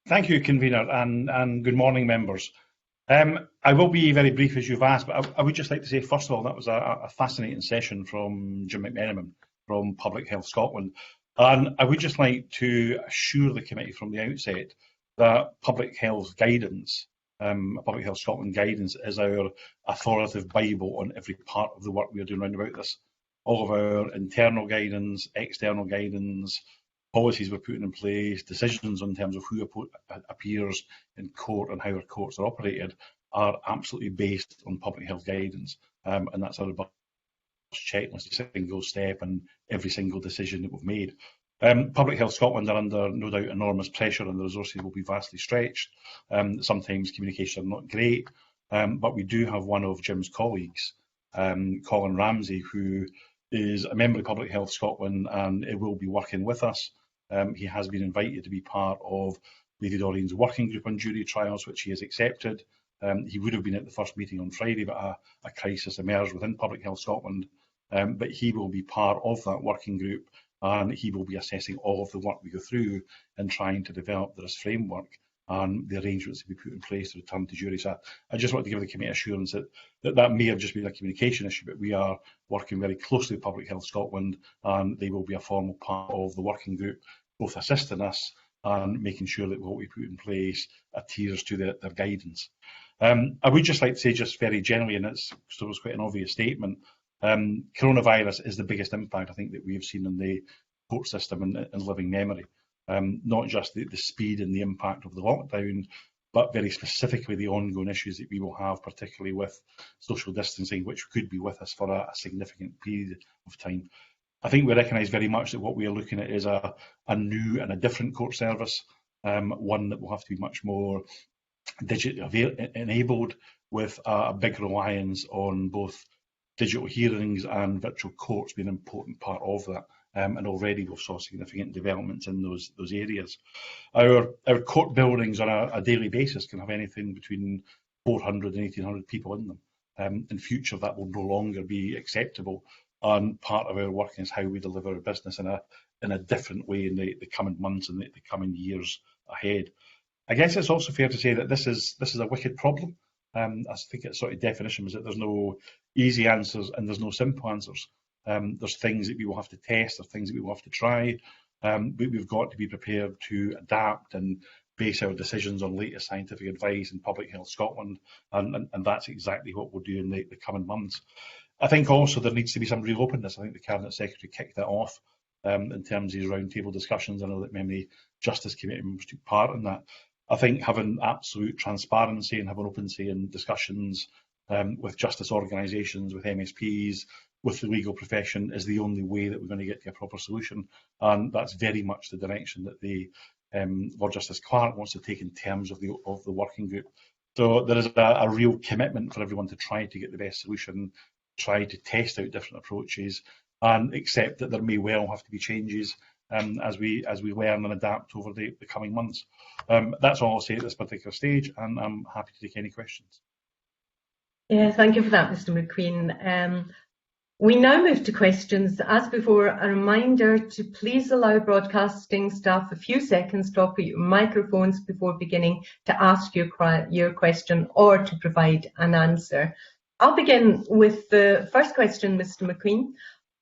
Thank you, Convener, and good morning, members. I will be very brief, as you've asked, but I would just like to say, first of all, that was a fascinating session from Jim McMenamin from Public Health Scotland. And I would just like to assure the committee from the outset that Public Health guidance, Public Health Scotland guidance, is our authoritative Bible on every part of the work we are doing around about this. All of our internal guidance, external guidance, policies we're putting in place, decisions in terms of who appears in court and how our courts are operated are absolutely based on public health guidance. And that's our checklist, a single step and every single decision that we've made. Public Health Scotland are under no doubt enormous pressure, and the resources will be vastly stretched. Sometimes communication are not great, but we do have one of Jim's colleagues, Colin Ramsey, who is a member of Public Health Scotland and it will be working with us. He has been invited to be part of Lady Doreen's working group on jury trials, which he has accepted. He would have been at the first meeting on Friday, but a crisis emerged within Public Health Scotland. But he will be part of that working group, and he will be assessing all of the work we go through and trying to develop the risk framework and the arrangements to be put in place to return to jury. So I just want to give the committee assurance that may have just been a communication issue, but we are working very closely with Public Health Scotland, and they will be a formal part of the working group, both assisting us and making sure that what we put in place adheres to their guidance. I would just like to say, just very generally, and it's sort of quite an obvious statement, coronavirus is the biggest impact I think that we've seen in the court system in living memory. Not just the speed and the impact of the lockdown, but very specifically the ongoing issues that we will have, particularly with social distancing, which could be with us for a significant period of time. I think we recognise very much that what we are looking at is a new and a different court service, one that will have to be much more digitally enabled, with a big reliance on both digital hearings and virtual courts being an important part of that. And already we've saw significant developments in those areas. Our court buildings on a daily basis can have anything between 400 and 1,800 people in them. In future, that will no longer be acceptable, and part of our work is how we deliver our business in a different way in the coming months and the coming years ahead. I guess it's also fair to say that this is a wicked problem. I think its sort of definition was that there's no easy answers and there's no simple answers. There's things that we will have to test, there's things that we will have to try, but we've got to be prepared to adapt and base our decisions on latest scientific advice in Public Health Scotland, and that's exactly what we'll do in the coming months. I think also there needs to be some real openness. I think the Cabinet Secretary kicked that off in terms of his roundtable discussions. I know that many Justice Committee members took part in that. I think having absolute transparency and having open say in discussions with justice organisations, with MSPs, with the legal profession is the only way that we're going to get to a proper solution, and that's very much the direction that the Lord Justice Clark wants to take in terms of the working group. So there is a real commitment for everyone to try to get the best solution, try to test out different approaches, and accept that there may well have to be changes as we learn and adapt over the coming months. That's all I'll say at this particular stage, and I'm happy to take any questions. Yeah, thank you for that, Mr. McQueen. We now move to questions. As before, a reminder to please allow broadcasting staff a few seconds to operate your microphones before beginning to ask your question or to provide an answer. I'll begin with the first question, Mr. McQueen.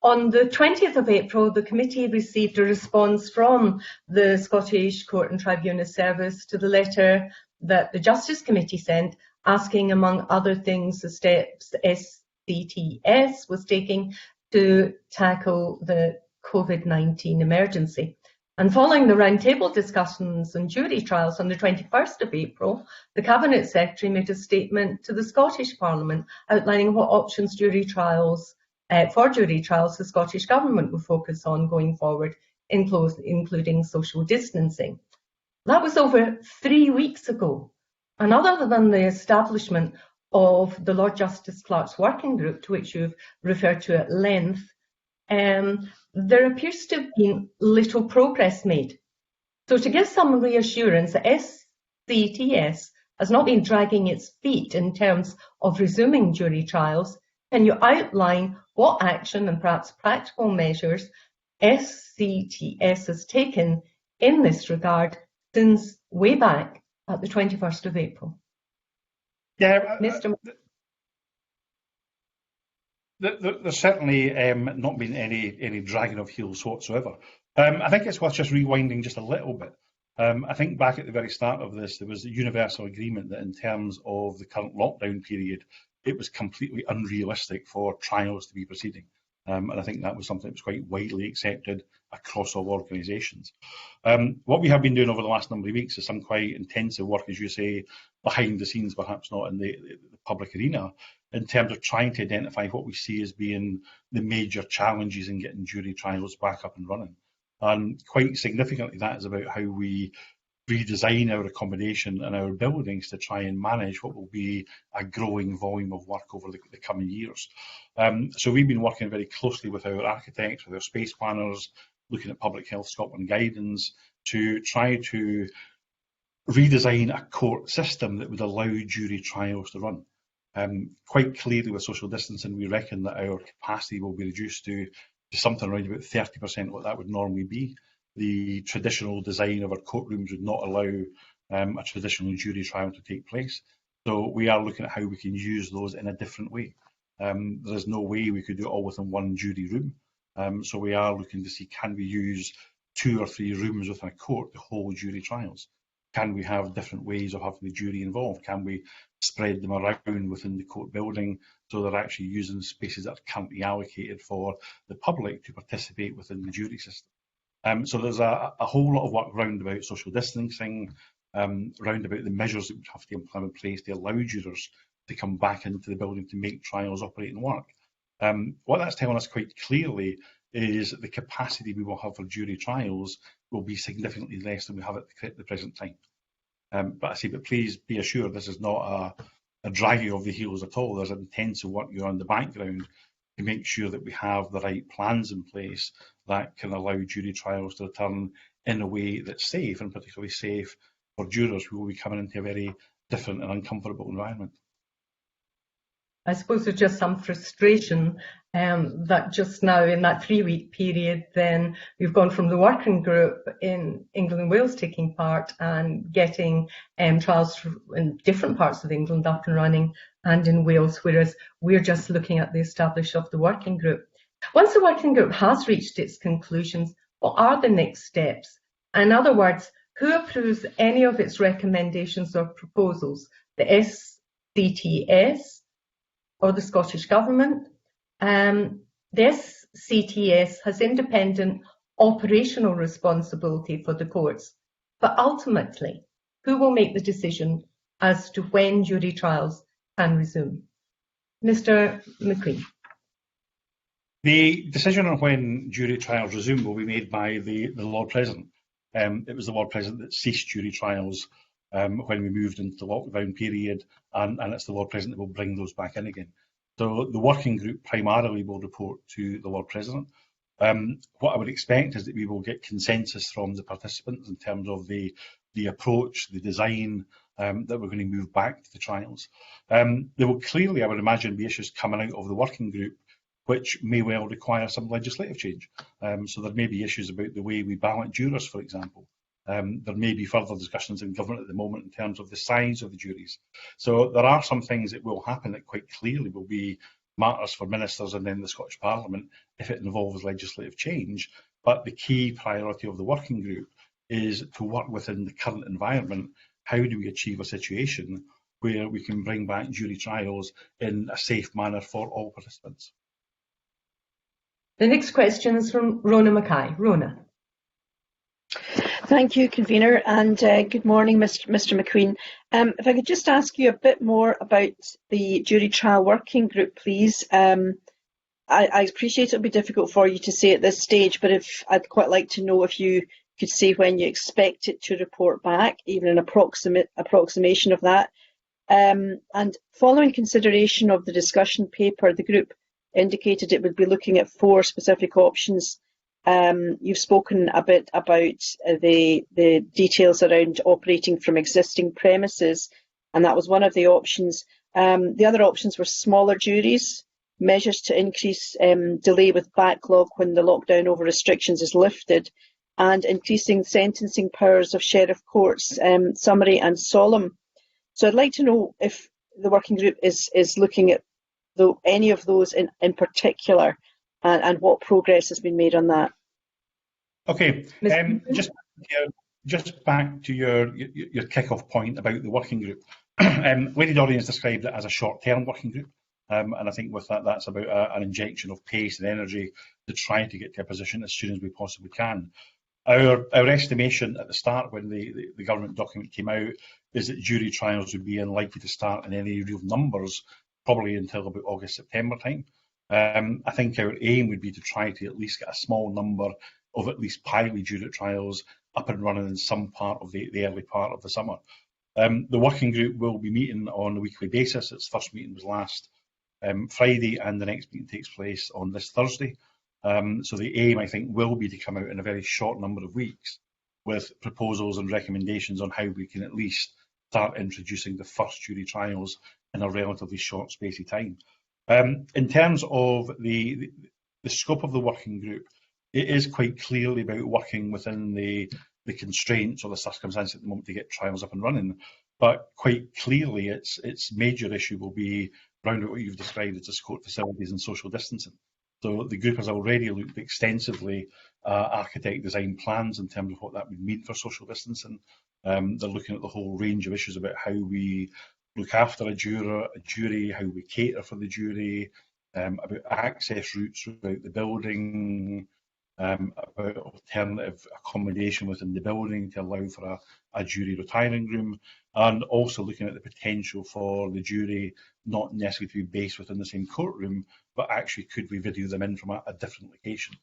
On the 20th of April, the committee received a response from the Scottish Court and Tribunal Service to the letter that the Justice Committee sent, asking, among other things, the steps SCTS was taking to tackle the COVID-19 emergency. And following the roundtable discussions on jury trials on the 21st of April, the Cabinet Secretary made a statement to the Scottish Parliament outlining what options for jury trials the Scottish Government will focus on going forward, including social distancing. That was over 3 weeks ago. And other than the establishment of the Lord Justice Clark's working group, to which you've referred to at length, there appears to have been little progress made. So to give some reassurance, the SCTS has not been dragging its feet in terms of resuming jury trials. Can you outline what action and perhaps practical measures SCTS has taken in this regard since way back at the 21st of April? Yeah, Mr. There's certainly not been any dragging of heels whatsoever. I think it's worth just rewinding just a little bit. I think back at the very start of this, there was a universal agreement that in terms of the current lockdown period, it was completely unrealistic for trials to be proceeding. And I think that was something that was quite widely accepted across all organisations. What we have been doing over the last number of weeks is some quite intensive work, as you say, behind the scenes, perhaps not in the public arena, in terms of trying to identify what we see as being the major challenges in getting jury trials back up and running. And quite significantly, that is about how we redesign our accommodation and our buildings to try and manage what will be a growing volume of work over the coming years. So we've been working very closely with our architects, with our space planners, looking at Public Health Scotland guidance to try to redesign a court system that would allow jury trials to run. Quite clearly with social distancing, we reckon that our capacity will be reduced to something around about 30% what that would normally be. The traditional design of our courtrooms would not allow a traditional jury trial to take place. So we are looking at how we can use those in a different way. There is no way we could do it all within one jury room. So we are looking to see, can we use 2 or 3 rooms within a court to hold jury trials? Can we have different ways of having the jury involved? Can we spread them around within the court building so they're actually using spaces that are currently allocated for the public to participate within the jury system? So there's a whole lot of work round about social distancing, round about the measures that we have to implement in place to allow jurors to come back into the building to make trials operate and work. What that's telling us quite clearly is that the capacity we will have for jury trials will be significantly less than we have at the present time. But please be assured this is not a dragging of the heels at all. There's intensive work going on in the background to make sure that we have the right plans in place that can allow jury trials to return in a way that's safe, and particularly safe for jurors who will be coming into a very different and uncomfortable environment. I suppose there's just some frustration that just now in that 3-week period, then we've gone from the working group in England and Wales taking part and getting trials in different parts of England up and running and in Wales, whereas we're just looking at the establishment of the working group. Once the working group has reached its conclusions, what are the next steps? In other words, who approves any of its recommendations or proposals? The SCTS or the Scottish Government? The SCTS has independent operational responsibility for the courts, but ultimately, who will make the decision as to when jury trials can resume? Mr. McQueen. The decision on when jury trials resume will be made by the Lord President. It was the Lord President that ceased jury trials when we moved into the lockdown period, and it's the Lord President that will bring those back in again. So the working group primarily will report to the Lord President. What I would expect is that we will get consensus from the participants in terms of the approach, the design that we're going to move back to the trials. There will clearly, I would imagine, be issues coming out of the working group which may well require some legislative change. So there may be issues about the way we ballot jurors, for example. There may be further discussions in government at the moment in terms of the size of the juries. So there are some things that will happen that quite clearly will be matters for ministers and then the Scottish Parliament if it involves legislative change. But the key priority of the working group is to work within the current environment. How do we achieve a situation where we can bring back jury trials in a safe manner for all participants? The next question is from Rona Mackay. Rona. Thank you, Convener, and good morning, Mr. McQueen. If I could just ask you a bit more about the jury trial working group, please. I appreciate it'll be difficult for you to say at this stage, but I'd quite like to know if you could say when you expect it to report back, even an approximation of that. And following consideration of the discussion paper, the group indicated it would be looking at 4 specific options. You've spoken a bit about the details around operating from existing premises, and that was one of the options. The other options were smaller juries, measures to increase delay with backlog when the lockdown over restrictions is lifted, and increasing sentencing powers of sheriff courts, summary and solemn. So I'd like to know if the working group is looking at any of those in particular, and what progress has been made on that. Okay, just back to your kick-off point about the working group. Lady Dorrian has described it as a short-term working group, and I think with that, that's about an injection of pace and energy to try to get to a position as soon as we possibly can. Our estimation at the start, when the government document came out, is that jury trials would be unlikely to start in any real numbers probably until about August, September time. I think our aim would be to try to at least get a small number of at least pilot jury trials up and running in some part of the early part of the summer. The working group will be meeting on a weekly basis. Its first meeting was last Friday, and the next meeting takes place on this Thursday. So the aim, I think, will be to come out in a very short number of weeks with proposals and recommendations on how we can at least start introducing the first jury trials in a relatively short space of time. In terms of the scope of the working group, it is quite clearly about working within the constraints or the circumstances at the moment to get trials up and running. But quite clearly, its major issue will be around what you've described as the court facilities and social distancing. So the group has already looked extensively at architect design plans in terms of what that would mean for social distancing. They're looking at the whole range of issues about how we look after a jury, how we cater for the jury, about access routes throughout the building, about alternative accommodation within the building to allow for a jury retiring room, and also looking at the potential for the jury not necessarily to be based within the same courtroom, but actually could we video them in from a different location.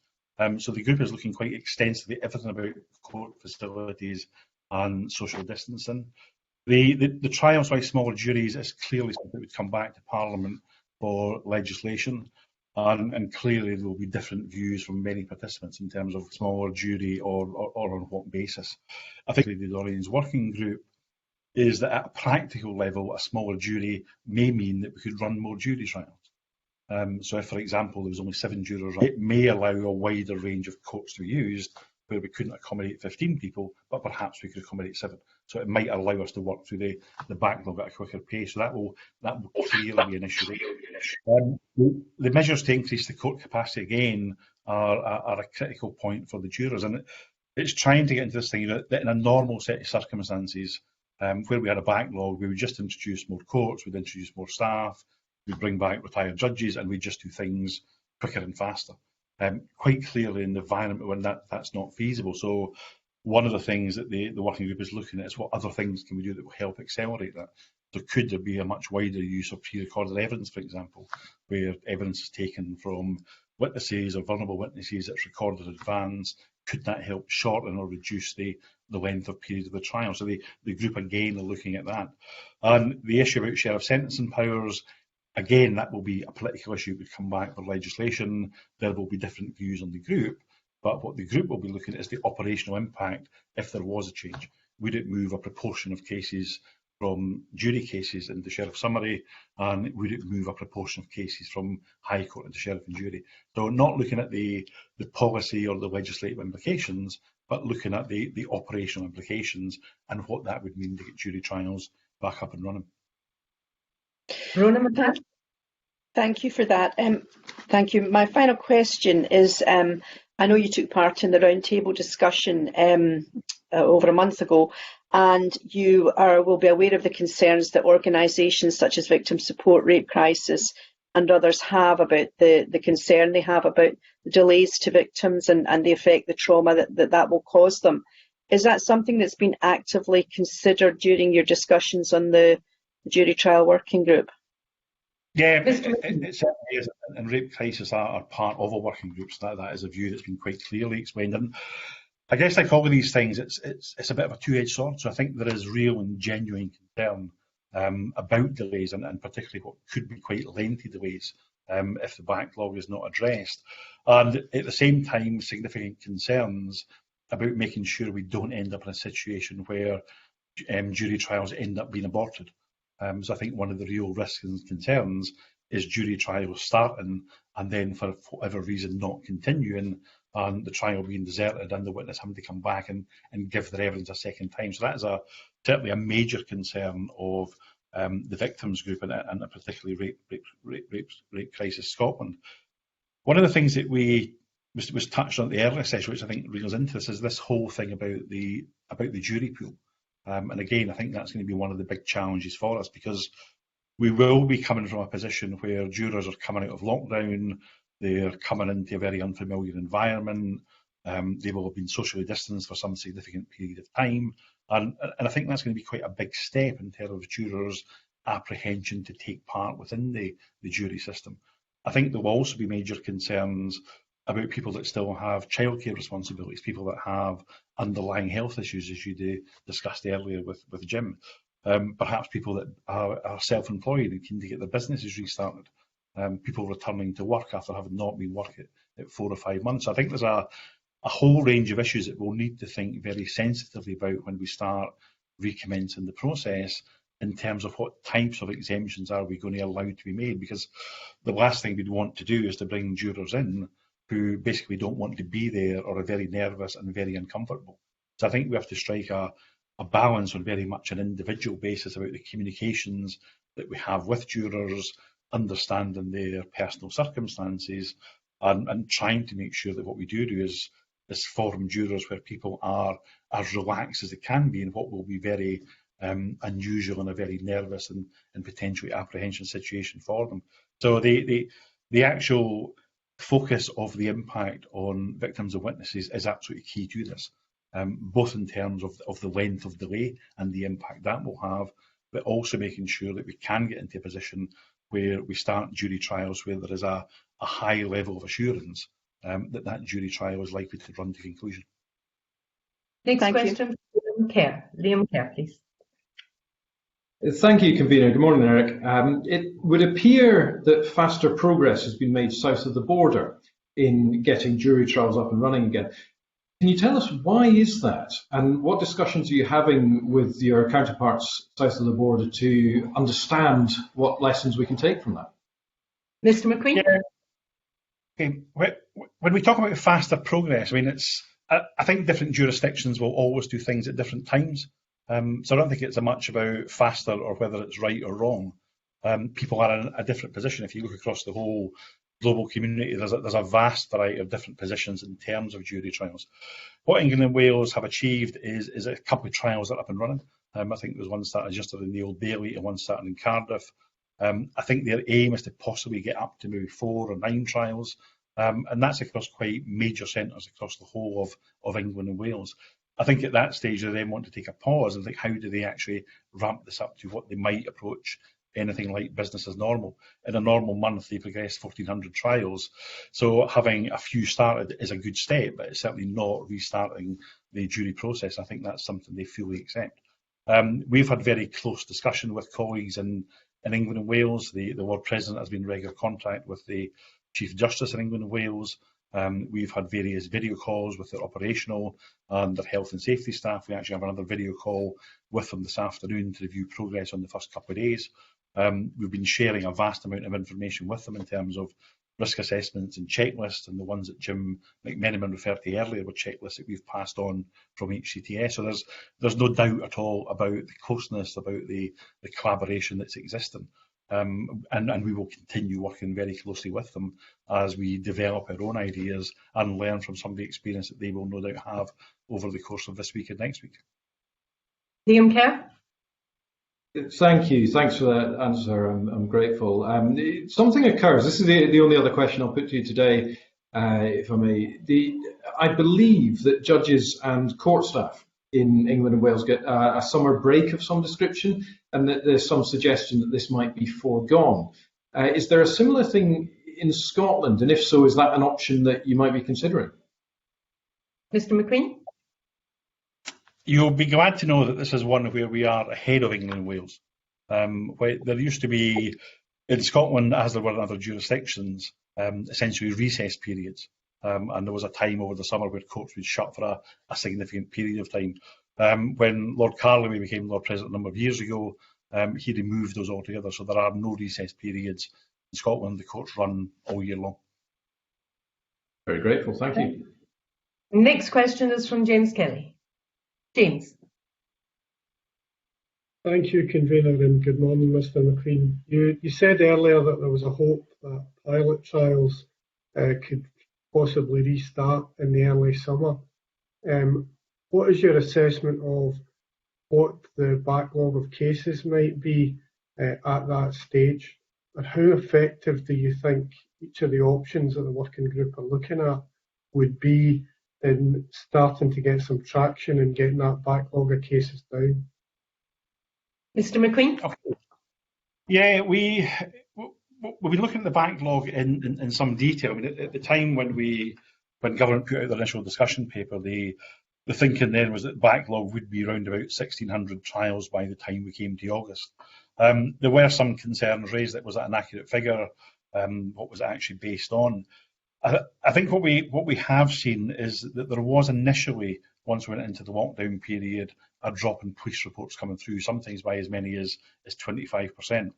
So the group is looking quite extensively at everything about court facilities and social distancing. The trials by smaller juries is clearly something that would come back to Parliament for legislation, and clearly there will be different views from many participants in terms of smaller jury or on what basis. I think the Doreen's working group is that at a practical level, a smaller jury may mean that we could run more jury trials. So if, for example, there was only 7 jurors, it may allow a wider range of courts to be used where we couldn't accommodate 15 people, but perhaps we could accommodate 7. So it might allow us to work through the backlog at a quicker pace. So that will clearly be an issue. The measures to increase the court capacity again are a critical point for the jurors, and it's trying to get into this thing that in a normal set of circumstances, where we had a backlog, we would just introduce more courts, we'd introduce more staff, we'd bring back retired judges, and we'd just do things quicker and faster. Quite clearly in the environment when that's not feasible. So one of the things that the working group is looking at is what other things can we do that will help accelerate that. So could there be a much wider use of pre-recorded evidence, for example, where evidence is taken from witnesses or vulnerable witnesses that's recorded in advance? Could that help shorten or reduce the length of period of the trial? So the group again are looking at that. And the issue about sheriff sentencing powers, again, that will be a political issue. It would come back for legislation. There will be different views on the group, but what the group will be looking at is the operational impact if there was a change. Would it move a proportion of cases from jury cases into sheriff summary, and would it move a proportion of cases from High Court into sheriff and jury? So not looking at the policy or the legislative implications, but looking at the operational implications and what that would mean to get jury trials back up and running. Rona, thank you for that. Thank you. My final question is, I know you took part in the roundtable discussion over a month ago, and you will be aware of the concerns that organisations such as Victim Support, Rape Crisis and others have about the concern they have about the delays to victims and the effect, the trauma that will cause them. Is that something that's been actively considered during your discussions on the jury trial working group? Yeah, it certainly is, and Rape Crisis are part of a working group, so that is a view that's been quite clearly explained. And I guess, like all of these things, it's a bit of a two-edged sword. So I think there is real and genuine concern about delays, and particularly what could be quite lengthy delays if the backlog is not addressed. And at the same time, significant concerns about making sure we don't end up in a situation where jury trials end up being aborted. So I think one of the real risks and concerns is jury trials starting and then for whatever reason not continuing, and the trial being deserted and the witness having to come back and give their evidence a second time. So that is certainly a major concern of the victims group and particularly Rape Crisis Scotland. One of the things that was touched on at the earlier session, which I think reels into this, is this whole thing about the jury pool. And again, I think that's going to be one of the big challenges for us, because we will be coming from a position where jurors are coming out of lockdown, they're coming into a very unfamiliar environment, they will have been socially distanced for some significant period of time, and I think that's going to be quite a big step in terms of jurors' apprehension to take part within the jury system. I think there will also be major concerns about people that still have childcare responsibilities, people that have underlying health issues, as you discussed earlier with Jim. Perhaps people that are self-employed and keen to get their businesses restarted. People returning to work after having not been working at 4 or 5 months. I think there's a whole range of issues that we'll need to think very sensitively about when we start recommencing the process, in terms of what types of exemptions are we going to allow to be made, because the last thing we'd want to do is to bring jurors in who basically don't want to be there or are very nervous and very uncomfortable. So I think we have to strike a balance on very much an individual basis about the communications that we have with jurors, understanding their personal circumstances, and trying to make sure that what we do is form jurors where people are as relaxed as they can be in what will be very unusual and a very nervous and potentially apprehension situation for them. So the actual focus of the impact on victims and witnesses is absolutely key to this, both in terms of the length of delay and the impact that will have, but also making sure that we can get into a position where we start jury trials where there is a high level of assurance that jury trial is likely to run to conclusion. Next Thank question, Liam Kerr. Liam Kerr, please. Thank you, Convener. Good morning, Eric. It would appear that faster progress has been made south of the border in getting jury trials up and running again. Can you tell us why is that, and what discussions are you having with your counterparts south of the border to understand what lessons we can take from that? Mr. McQueen? Yeah. Okay. When we talk about faster progress, I mean, I think different jurisdictions will always do things at different times. So I don't think it's much about faster or whether it's right or wrong. People are in a different position. If you look across the whole global community, there's a vast variety of different positions in terms of jury trials. What England and Wales have achieved is a couple of trials that are up and running. I think there's one started just in the Old Bailey and one started in Cardiff. I think their aim is to possibly get up to maybe 4 or 9 trials, and that's across quite major centres across the whole of England and Wales. I think at that stage they then want to take a pause and think, how do they actually ramp this up to what they might approach anything like business as normal? In a normal month, they progress 1,400 trials. So having a few started is a good step, but it's certainly not restarting the jury process. I think that's something they fully accept. We've had very close discussion with colleagues in England and Wales. The Lord President has been in regular contact with the Chief Justice in England and Wales. We've had various video calls with their operational and their health and safety staff. We actually have another video call with them this afternoon to review progress on the first couple of days. We've been sharing a vast amount of information with them in terms of risk assessments and checklists, and the ones that Jim McMenamin referred to earlier were checklists that we've passed on from HCTS. So there's no doubt at all about the closeness, about the collaboration that's existing. And we will continue working very closely with them as we develop our own ideas and learn from some of the experience that they will no doubt have over the course of this week and next week. Liam Kerr? Thank you. Thanks for that answer. I'm grateful. Something occurs. This is the only other question I'll put to you today, if I may. I believe that judges and court staff in England and Wales get a summer break of some description, and that there's some suggestion that this might be foregone. Is there a similar thing in Scotland? And if so, is that an option that you might be considering? Mr. McQueen? You'll be glad to know that this is one where we are ahead of England and Wales. There used to be, in Scotland, as there were in other jurisdictions, essentially recess periods. And there was a time over the summer where courts would shut for a significant period of time. When Lord Carloway became Lord President a number of years ago, he removed those altogether. So there are no recess periods in Scotland. The courts run all year long. Very grateful. Thank you. Next question is from James Kelly. James. Thank you, Convener, and good morning, Mr. McQueen. You said earlier that there was a hope that pilot trials could possibly restart in the early summer. What is your assessment of what the backlog of cases might be at that stage? And how effective do you think each of the options that the working group are looking at would be in starting to get some traction and getting that backlog of cases down? Mr. McQueen? Okay. Yeah, we've been looking at the backlog in some detail. I mean, at the time when government put out the initial discussion paper, the thinking then was that the backlog would be around about 1,600 trials by the time we came to August. There were some concerns raised that was that an accurate figure, what was it actually based on? I think what we have seen is that there was initially, once we went into the lockdown period, a drop in police reports coming through, sometimes by as many as 25%.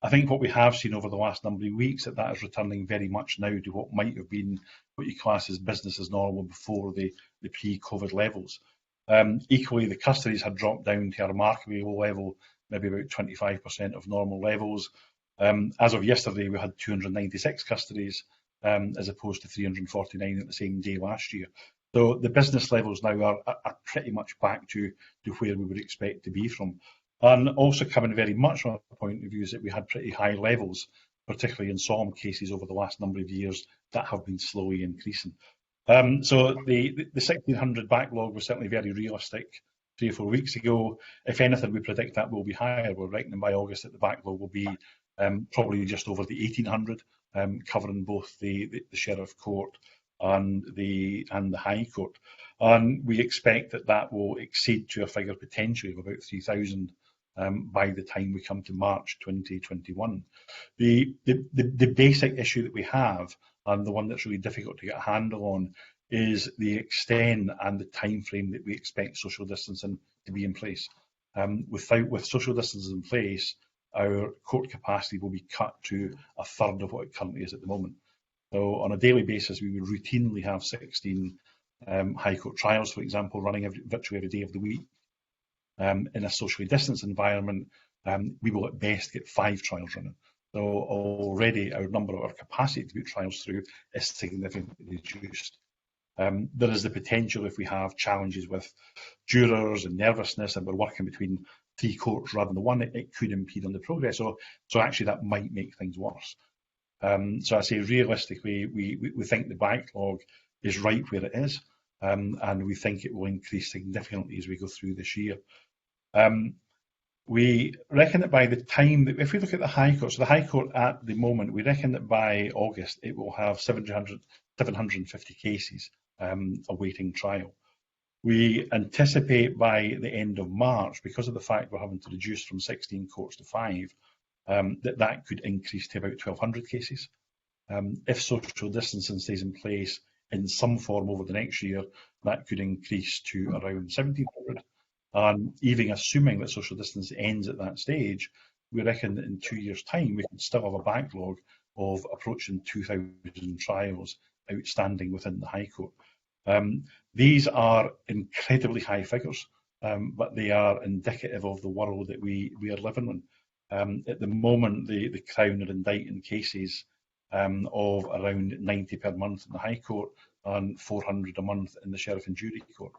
I think what we have seen over the last number of weeks that is returning very much now to what might have been what you class as business as normal before the pre-COVID levels. Equally, the custodies had dropped down to a remarkably low level, maybe about 25% of normal levels. As of yesterday, we had 296 custodies, as opposed to 349 at the same day last year. So the business levels now are pretty much back to where we would expect to be from. And also coming very much from a point of view is that we had pretty high levels, particularly in SOM cases over the last number of years, that have been slowly increasing. So the 1,600 backlog was certainly very realistic 3 or 4 weeks ago. If anything, we predict that will be higher. We're reckoning by August that the backlog will be probably just over the 1,800, covering both the Sheriff Court and the High Court. And we expect that will exceed to a figure potentially of about 3,000 by the time we come to March 2021. The basic issue that we have, and the one that's really difficult to get a handle on, is the extent and the time frame that we expect social distancing to be in place. With social distancing in place, our court capacity will be cut to a third of what it currently is at the moment. So on a daily basis, we would routinely have 16 High Court trials, for example, running virtually every day of the week. In a socially distanced environment, we will at best get 5 trials running. So already our capacity to put trials through is significantly reduced. There is the potential, if we have challenges with jurors and nervousness, and we're working between 3 courts rather than 1, it could impede on the progress. So actually that might make things worse. So I say realistically, we think the backlog is right where it is, and we think it will increase significantly as we go through this year. We reckon that by the time that, if we look at the High Court, so the High Court at the moment, we reckon that by August it will have 750 cases awaiting trial. We anticipate by the end of March, because of the fact we're having to reduce from 16 courts to 5, that could increase to about 1,200 cases. If social distancing stays in place in some form over the next year, that could increase to around 1,700. And even assuming that social distance ends at that stage, we reckon that in 2 years' time we can still have a backlog of approaching 2,000 trials outstanding within the High Court. These are incredibly high figures, but they are indicative of the world that we are living in. At the moment, the Crown are indicting cases of around 90 per month in the High Court and 400 a month in the Sheriff and Jury Court.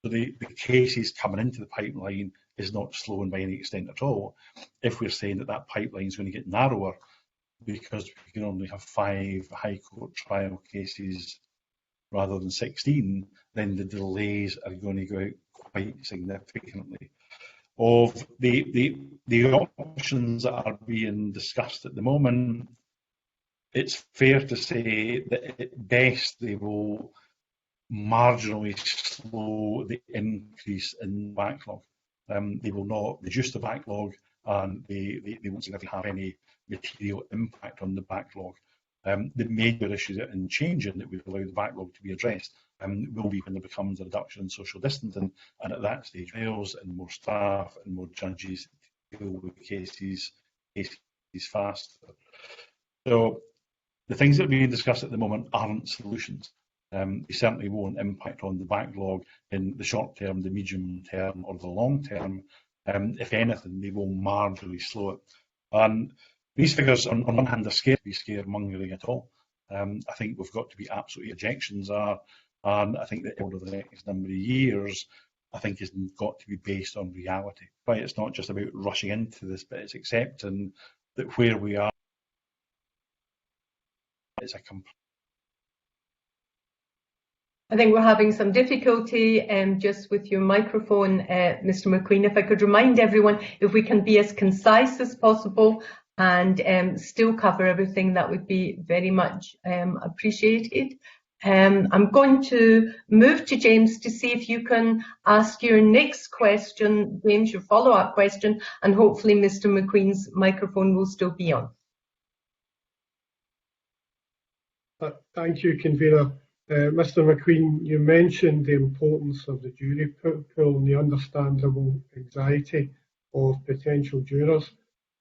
So the cases coming into the pipeline is not slowing by any extent at all. If we're saying that pipeline is going to get narrower because we can only have 5 High Court trial cases rather than 16, then the delays are going to go out quite significantly. Of the options that are being discussed at the moment, it's fair to say that at best they will marginally slow the increase in backlog. They will not reduce the backlog, and they won't significantly have any material impact on the backlog. The major issue in changing that we've allowed the backlog to be addressed will be when there becomes a reduction in social distancing, and at that stage, jails and more staff and more judges deal with cases faster. So the things that are being discussed at the moment aren't solutions. They certainly won't impact on the backlog in the short term, the medium term, or the long term. If anything, they will marginally slow it. And these figures, on one hand, are scary to be scaremongering at all. I think we've got to be absolutely objections are, and I think that over the next number of years, I think it's got to be based on reality. But it's not just about rushing into this, but it's accepting that where we are is a complete. I think we're having some difficulty just with your microphone, Mr. McQueen. If I could remind everyone, if we can be as concise as possible and still cover everything, that would be very much appreciated. I'm going to move to James to see if you can ask your next question, James, your follow-up question, and hopefully Mr. McQueen's microphone will still be on. Thank you, Convener. Mr McQueen, you mentioned the importance of the jury pool and the understandable anxiety of potential jurors.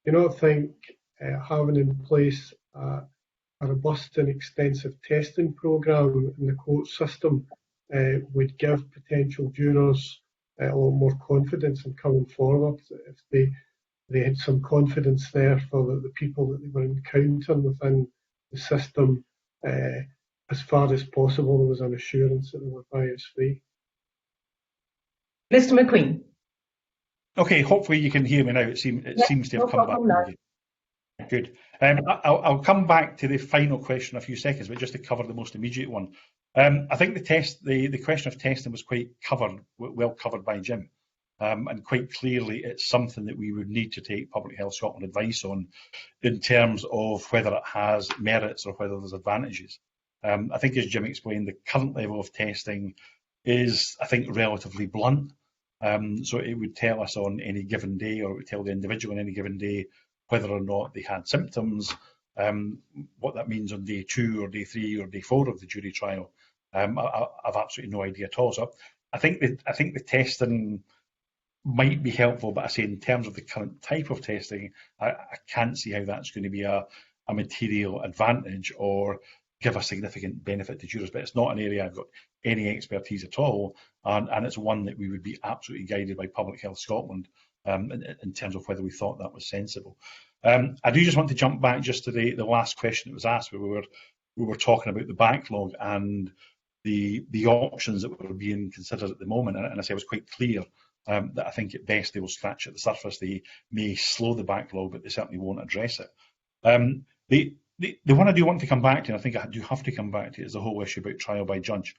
Do you not think having in place a robust and extensive testing programme in the court system would give potential jurors a lot more confidence in coming forward if they had some confidence there for the people that they were encountering within the system? As far as possible, there was an assurance that they were bias-free. Mr McQueen. Okay, hopefully you can hear me now. It seems to have come back. Now. Good. I'll come back to the final question in a few seconds, but just to cover the most immediate one. I think the question of testing was quite well covered by Jim. And quite clearly it's something that we would need to take Public Health Scotland advice on in terms of whether it has merits or whether there's advantages. I think, as Jim explained, the current level of testing is, I think, relatively blunt. So it would tell us on any given day, or it would tell the individual on any given day, whether or not they had symptoms, what that means on day 2 or day 3 or day 4 of the jury trial. I've absolutely no idea at all. So I think the testing might be helpful, but I say in terms of the current type of testing, I can't see how that's going to be a material advantage or give a significant benefit to jurors. But it's not an area I've got any expertise at all, and it's one that we would be absolutely guided by Public Health Scotland in terms of whether we thought that was sensible. I do just want to jump back just to the last question that was asked, where we were talking about the backlog and the options that were being considered at the moment. And I say I was quite clear that I think at best they will scratch at the surface. They may slow the backlog, but they certainly won't address it. The one I do want to come back to, and I think I do have to come back to, is the whole issue about trial by judge.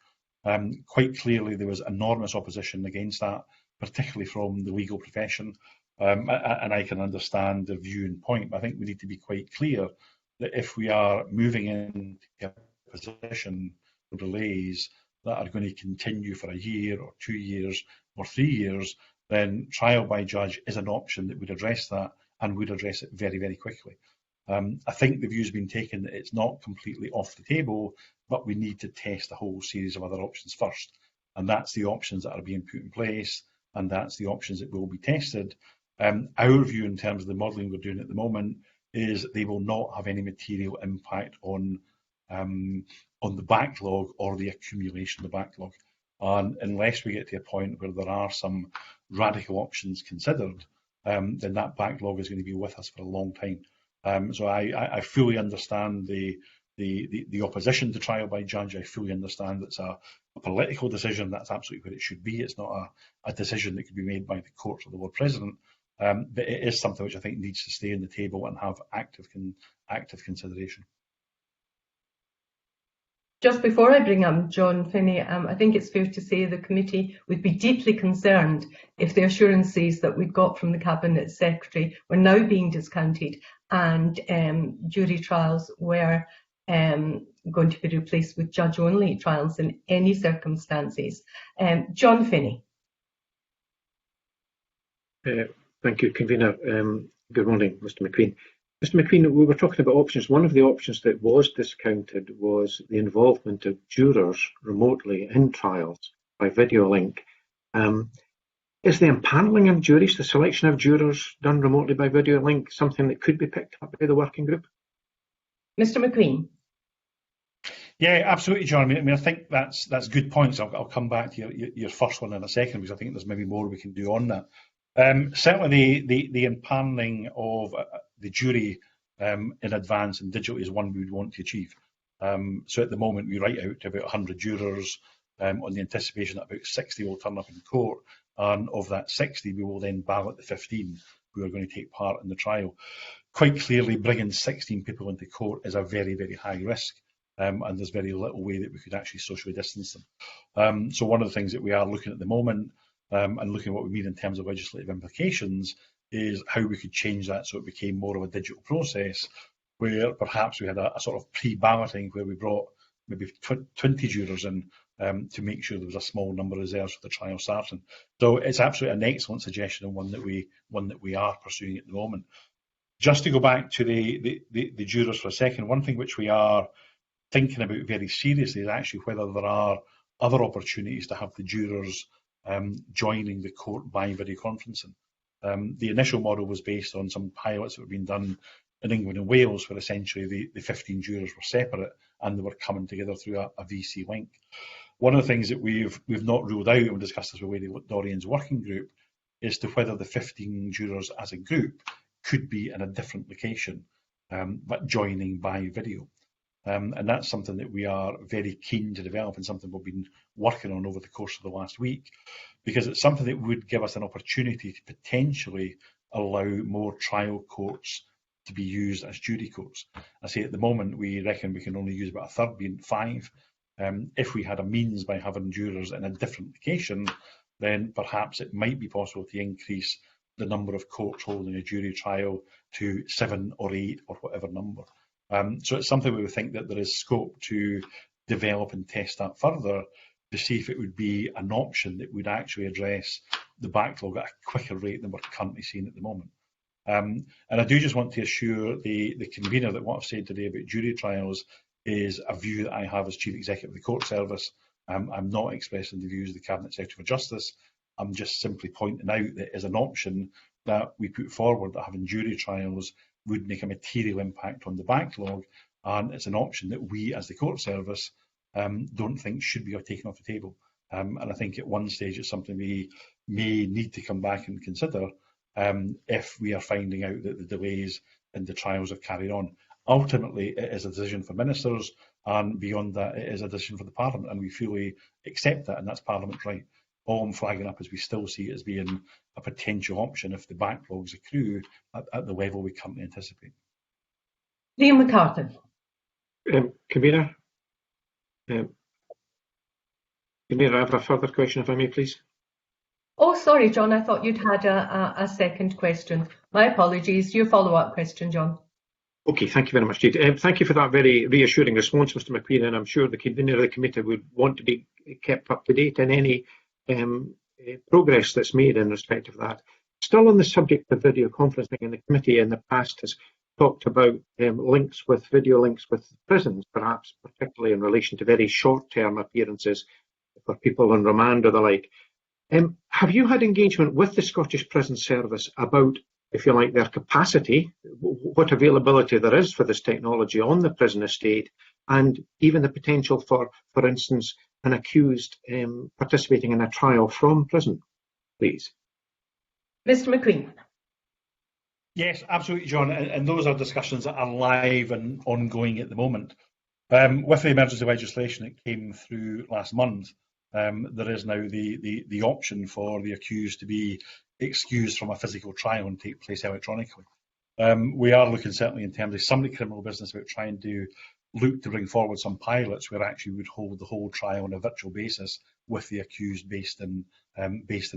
Quite clearly there was enormous opposition against that, particularly from the legal profession, and I can understand the view and point, but I think we need to be quite clear that if we are moving into a position of delays that are going to continue for a year or 2 years or 3 years, then trial by judge is an option that would address that and would address it very, very quickly. I think the view has been taken that it's not completely off the table, but we need to test a whole series of other options first. And that's the options that are being put in place, and that's the options that will be tested. Our view in terms of the modelling we're doing at the moment is they will not have any material impact on the backlog or the accumulation of the backlog. And unless we get to a point where there are some radical options considered, then that backlog is going to be with us for a long time. So I fully understand the opposition to trial by judge. I fully understand it's a political decision. That's absolutely what it should be. It's not a decision that could be made by the courts or the Lord President. But it is something which I think needs to stay on the table and have active consideration. Just before I bring up John Finney, I think it's fair to say the committee would be deeply concerned if the assurances that we got from the Cabinet Secretary were now being discounted and jury trials were going to be replaced with judge-only trials in any circumstances. John Finney. Thank you, Convener. Good morning, Mr McQueen. Mr McQueen, we were talking about options. One of the options that was discounted was the involvement of jurors remotely in trials by video link. Is the empanelling of juries, the selection of jurors done remotely by video link, something that could be picked up by the working group? Mr McQueen. Yeah, absolutely, John. I mean, I think that's good points. I'll come back to your first one in a second, because I think there's maybe more we can do on that. Certainly the empanelling of the jury in advance and digital is one we would want to achieve. So at the moment we write out to about 100 jurors on the anticipation that about 60 will turn up in court, and of that 60 we will then ballot the 15 who are going to take part in the trial. Quite clearly, bringing 16 people into court is a very, very high risk, and there's very little way that we could actually socially distance them. So one of the things that we are looking at the moment, and looking at what we mean in terms of legislative implications, is how we could change that so it became more of a digital process, where perhaps we had a sort of pre-balloting where we brought maybe 20 jurors in to make sure there was a small number of reserves for the trial starting. So it's absolutely an excellent suggestion, and one that we are pursuing at the moment. Just to go back to the jurors for a second, one thing which we are thinking about very seriously is actually whether there are other opportunities to have the jurors joining the court by video conferencing. The initial model was based on some pilots that were being done in England and Wales, where essentially the 15 jurors were separate and they were coming together through a VC link. One of the things that we've not ruled out, and we discussed this with Wady Dorian's working group, is to whether the 15 jurors as a group could be in a different location, but joining by video. And that's something that we are very keen to develop and something we've been working on over the course of the last week, because it's something that would give us an opportunity to potentially allow more trial courts to be used as jury courts. I say at the moment we reckon we can only use about a third, being 5. If we had a means by having jurors in a different location, then perhaps it might be possible to increase the number of courts holding a jury trial to 7 or 8 or whatever number. So it's something we would think that there is scope to develop and test that further to see if it would be an option that would actually address the backlog at a quicker rate than we're currently seeing at the moment. And I do just want to assure the convener that what I've said today about jury trials is a view that I have as Chief Executive of the Court Service. I'm not expressing the views of the Cabinet Secretary for Justice. I'm just simply pointing out that as an option that we put forward, that having jury trials would make a material impact on the backlog, and it's an option that we as the Court Service don't think should be taken off the table. And I think at one stage it's something we may need to come back and consider if we are finding out that the delays in the trials have carried on. Ultimately, it is a decision for ministers, and beyond that, it is a decision for the Parliament, and we fully accept that, and that's Parliament's right. All I'm flagging up is we still see it as being a potential option if the backlogs accrue at the level we currently anticipate. Liam McCarthy. Convener, I have a further question, if I may, please. Oh, sorry, John, I thought you'd had a second question. My apologies. Your follow-up question, John. Okay, thank you very much, Jade. Thank you for that very reassuring response, Mr McQueen, and I'm sure the convener of the committee would want to be kept up to date in any progress that's made in respect of that. Still on the subject of video conferencing, and the committee in the past has talked about video links with prisons, perhaps particularly in relation to very short-term appearances for people on remand or the like. Have you had engagement with the Scottish Prison Service about, if you like, their capacity, what availability there is for this technology on the prison estate, and even the potential for instance, an accused participating in a trial from prison, please? Mr McQueen. Yes, absolutely, John, and those are discussions that are live and ongoing at the moment. With the emergency legislation that came through last month, there is now the option for the accused to be excused from a physical trial and take place electronically. We are looking certainly in terms of some of the criminal business about trying to look to bring forward some pilots where actually we would hold the whole trial on a virtual basis with the accused based in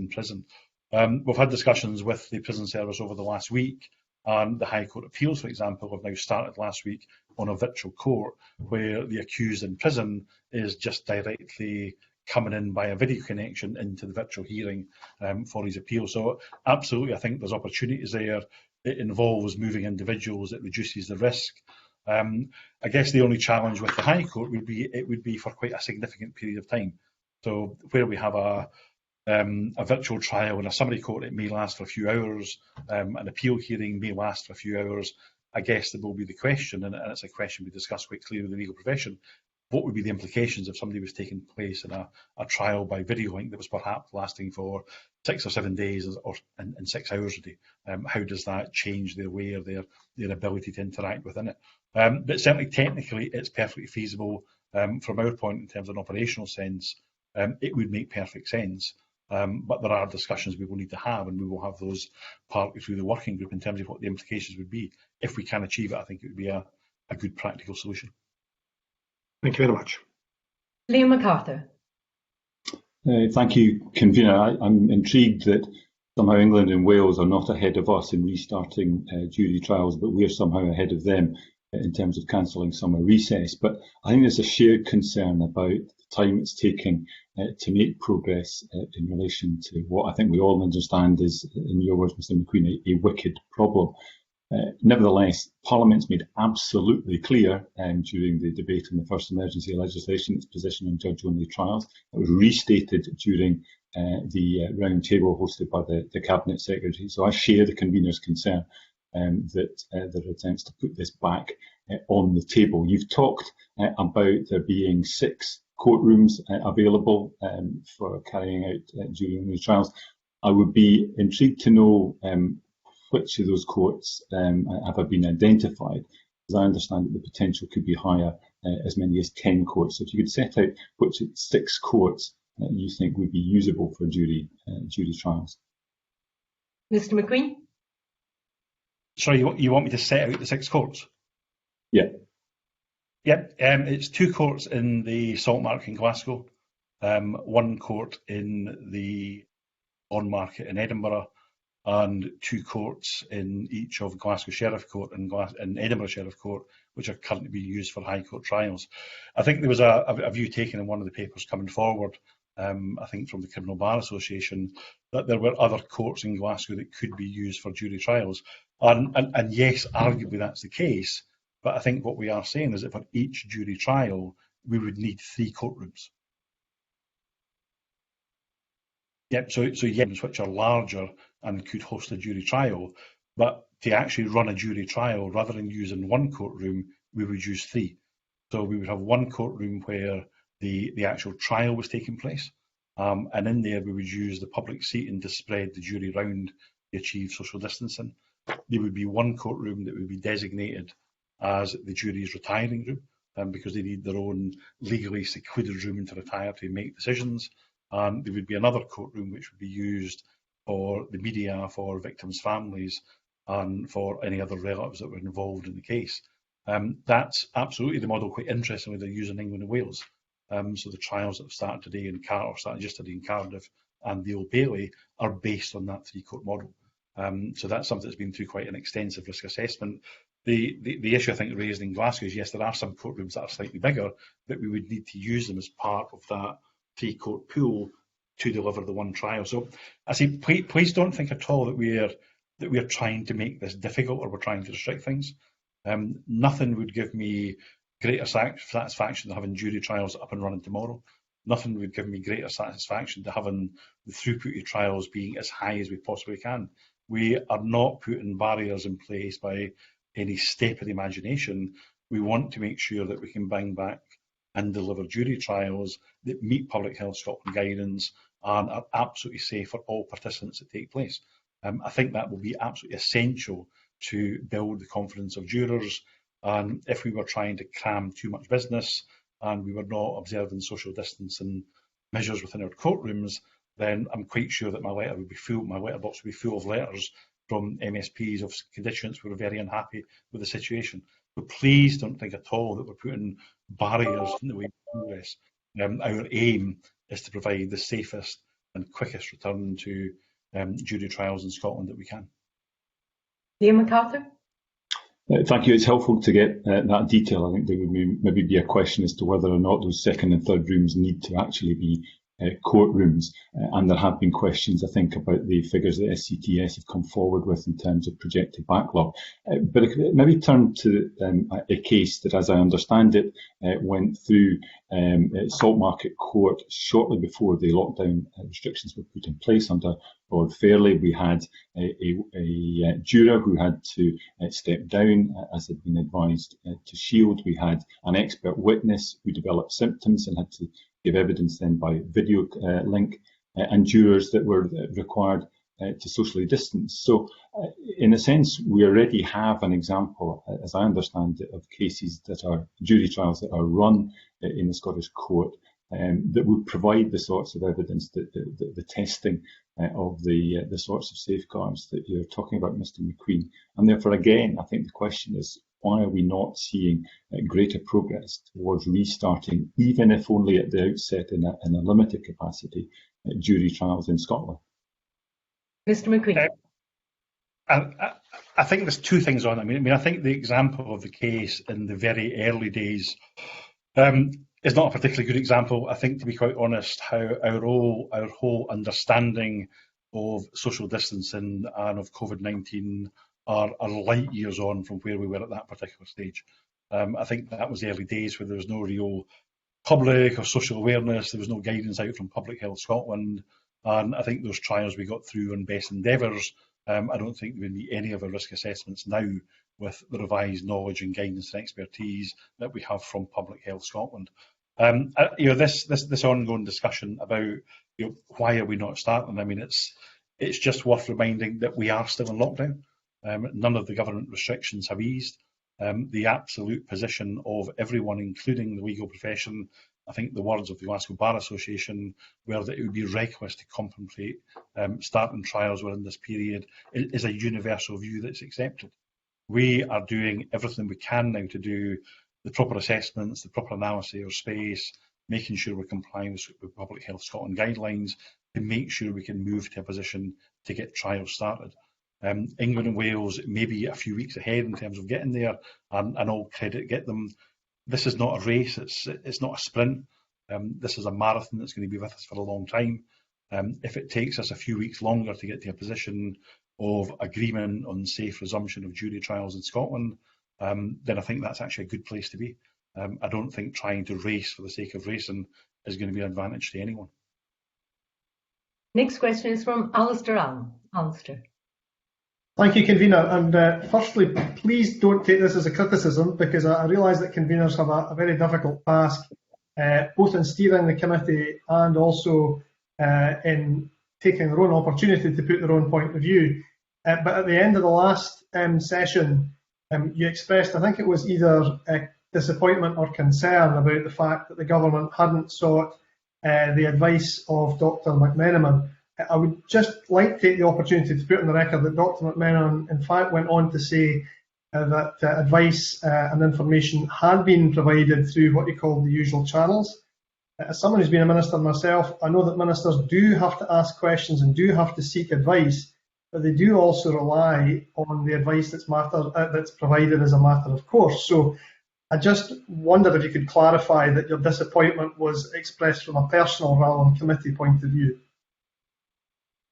prison. We've had discussions with the prison service over the last week, and the High Court Appeals, for example, have now started last week on a virtual court where the accused in prison is just directly coming in by a video connection into the virtual hearing for his appeal. So absolutely, I think there's opportunities there. It involves moving individuals, it reduces the risk. I guess the only challenge with the High Court would be it would be for quite a significant period of time. So where we have a virtual trial in a summary court, it may last for a few hours. An appeal hearing may last for a few hours. I guess there will be the question, and it's a question we discussed quite clearly with the legal profession, what would be the implications if somebody was taking place in a trial by video link that was perhaps lasting for 6 or 7 days or in 6 hours a day? How does that change their way or their ability to interact within it? But certainly technically it's perfectly feasible from our point in terms of an operational sense. It would make perfect sense. But there are discussions we will need to have, and we will have those partly through the working group in terms of what the implications would be. If we can achieve it, I think it would be a good practical solution. Thank you very much. Liam McArthur. Thank you, Convener. I'm intrigued that somehow England and Wales are not ahead of us in restarting jury trials, but we're somehow ahead of them in terms of cancelling summer recess. But I think there's a shared concern about the time it's taking to make progress in relation to what I think we all understand is, in your words, Mr McQueen, a wicked problem. Nevertheless, Parliament's made absolutely clear during the debate on the first emergency legislation its position on judge-only trials. It was restated during the round table hosted by the Cabinet Secretary. So I share the convener's concern that there are attempts to put this back on the table. You've talked about there being 6 courtrooms available for carrying out jury-only trials. I would be intrigued to know which of those courts have been identified, because I understand that the potential could be higher, as many as 10 courts. So if you could set out which 6 courts you think would be usable for jury trials. Mr McQueen? Sorry, you want me to set out the 6 courts? Yeah. Yep, it's 2 courts in the Saltmark in Glasgow, 1 court in the Lawnmarket in Edinburgh, and 2 courts in each of Glasgow Sheriff Court and Edinburgh Sheriff Court, which are currently being used for High Court trials. I think there was a view taken in one of the papers coming forward, I think from the Criminal Bar Association, that there were other courts in Glasgow that could be used for jury trials. And yes, arguably that's the case, but I think what we are saying is that for each jury trial, we would need 3 courtrooms. Yep, so yes, which are larger and could host a jury trial, but to actually run a jury trial, rather than using 1 courtroom, we would use 3. So we would have 1 courtroom where the actual trial was taking place, and in there we would use the public seating to spread the jury round to achieve social distancing. There would be 1 courtroom that would be designated as the jury's retiring room, because they need their own legally secluded room to retire to make decisions. And there would be another courtroom which would be used for the media, for victims' families, and for any other relatives that were involved in the case. That's absolutely the model, quite interestingly, they're using in England and Wales. So the trials that have started today in started just today in Cardiff and the Old Bailey are based on that 3-court model. So that's something that's been through quite an extensive risk assessment. The issue I think raised in Glasgow is, yes, there are some courtrooms that are slightly bigger, but we would need to use them as part of that 3-court pool to deliver the 1 trial. So I say, please don't think at all that we're trying to make this difficult or we're trying to restrict things. Nothing would give me greater satisfaction than having jury trials up and running tomorrow. Nothing would give me greater satisfaction to having the throughput of trials being as high as we possibly can. We are not putting barriers in place by any step of the imagination. We want to make sure that we can bring back and deliver jury trials that meet Public Health Scotland guidance and are absolutely safe for all participants that take place. I think that will be absolutely essential to build the confidence of jurors. And if we were trying to cram too much business and we were not observing social distancing measures within our courtrooms, then I'm quite sure that my letterbox would be full of letters from MSPs of constituents who are very unhappy with the situation. So please don't think at all that we're putting barriers in the way of progress. Our aim is to provide the safest and quickest return to jury trials in Scotland that we can. Liam McArthur? Thank you. It's helpful to get that detail. I think there would maybe be a question as to whether or not those 2nd and 3rd rooms need to actually be courtrooms, and there have been questions, I think, about the figures that SCTS have come forward with in terms of projected backlog. But maybe turn to a case that, as I understand it, went through Saltmarket Court shortly before the lockdown restrictions were put in place under Lord Fairley. We had a juror who had to step down, as had been advised to shield. We had an expert witness who developed symptoms and had to give evidence then by video link, and jurors that were required to socially distance. So in a sense, we already have an example, as I understand it, of cases that are jury trials that are run in the Scottish Court that would provide the sorts of evidence, the testing of the sorts of safeguards that you're talking about, Mr. McQueen. And therefore, again, I think the question is, why are we not seeing greater progress towards restarting, even if only at the outset in a limited capacity, jury trials in Scotland? Mr. McQueen. I think there's 2 things on it. I mean, I think the example of the case in the very early days is not a particularly good example. I think, to be quite honest, how our whole understanding of social distancing and of COVID-19 are light years on from where we were at that particular stage. I think that was the early days where there was no real public or social awareness, there was no guidance out from Public Health Scotland, and I think those trials we got through on Best Endeavours, I don't think there would be any of our risk assessments now with the revised knowledge and guidance and expertise that we have from Public Health Scotland. This ongoing discussion about why are we not starting? I mean, it's just worth reminding that we are still in lockdown. None of the government restrictions have eased. The absolute position of everyone, including the legal profession, I think the words of the Glasgow Bar Association were that it would be reckless to contemplate starting trials within this period is a universal view that's accepted. We are doing everything we can now to do the proper assessments, the proper analysis of space, making sure we're complying with Public Health Scotland guidelines to make sure we can move to a position to get trials started. England and Wales may be a few weeks ahead in terms of getting there, and all credit get them. This is not a race, it's not a sprint. This is a marathon that's going to be with us for a long time. If it takes us a few weeks longer to get to a position of agreement on safe resumption of jury trials in Scotland, then I think that's actually a good place to be. I don't think trying to race for the sake of racing is going to be an advantage to anyone. Next question is from Alistair Allen. Alistair. Thank you, Convener. And firstly, please don't take this as a criticism, because I realise that conveners have a very difficult task, both in steering the committee and also in taking their own opportunity to put their own point of view. But at the end of the last session, you expressed, I think it was either disappointment or concern about the fact that the government hadn't sought the advice of Dr McMenamin. I would just like to take the opportunity to put on the record that Dr McMenamin in fact went on to say that advice and information had been provided through what he called the usual channels. As someone who's been a minister myself, I know that ministers do have to ask questions and do have to seek advice, but they do also rely on the advice that's provided as a matter of course. So I just wondered if you could clarify that your disappointment was expressed from a personal rather than committee point of view.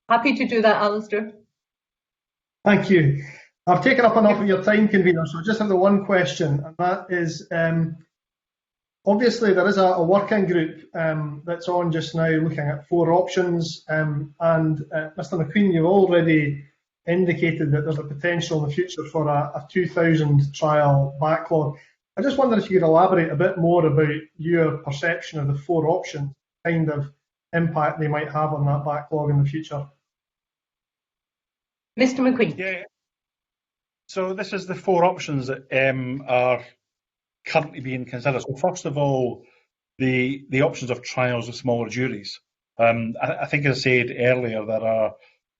Happy to do that, Alistair. Thank you. I've taken up enough of your time, Convener, so I just have the one question, and that is, obviously there is a working group that's on just now looking at 4 options, and Mr McQueen, you've already indicated that there's a potential in the future for a 2,000 trial backlog. I just wonder if you could elaborate a bit more about your perception of the 4 options, kind of impact they might have on that backlog in the future. Mr McQueen. Yeah. So this is the 4 options that are currently being considered. So first of all, the options of trials with smaller juries. I think, as I said earlier, there are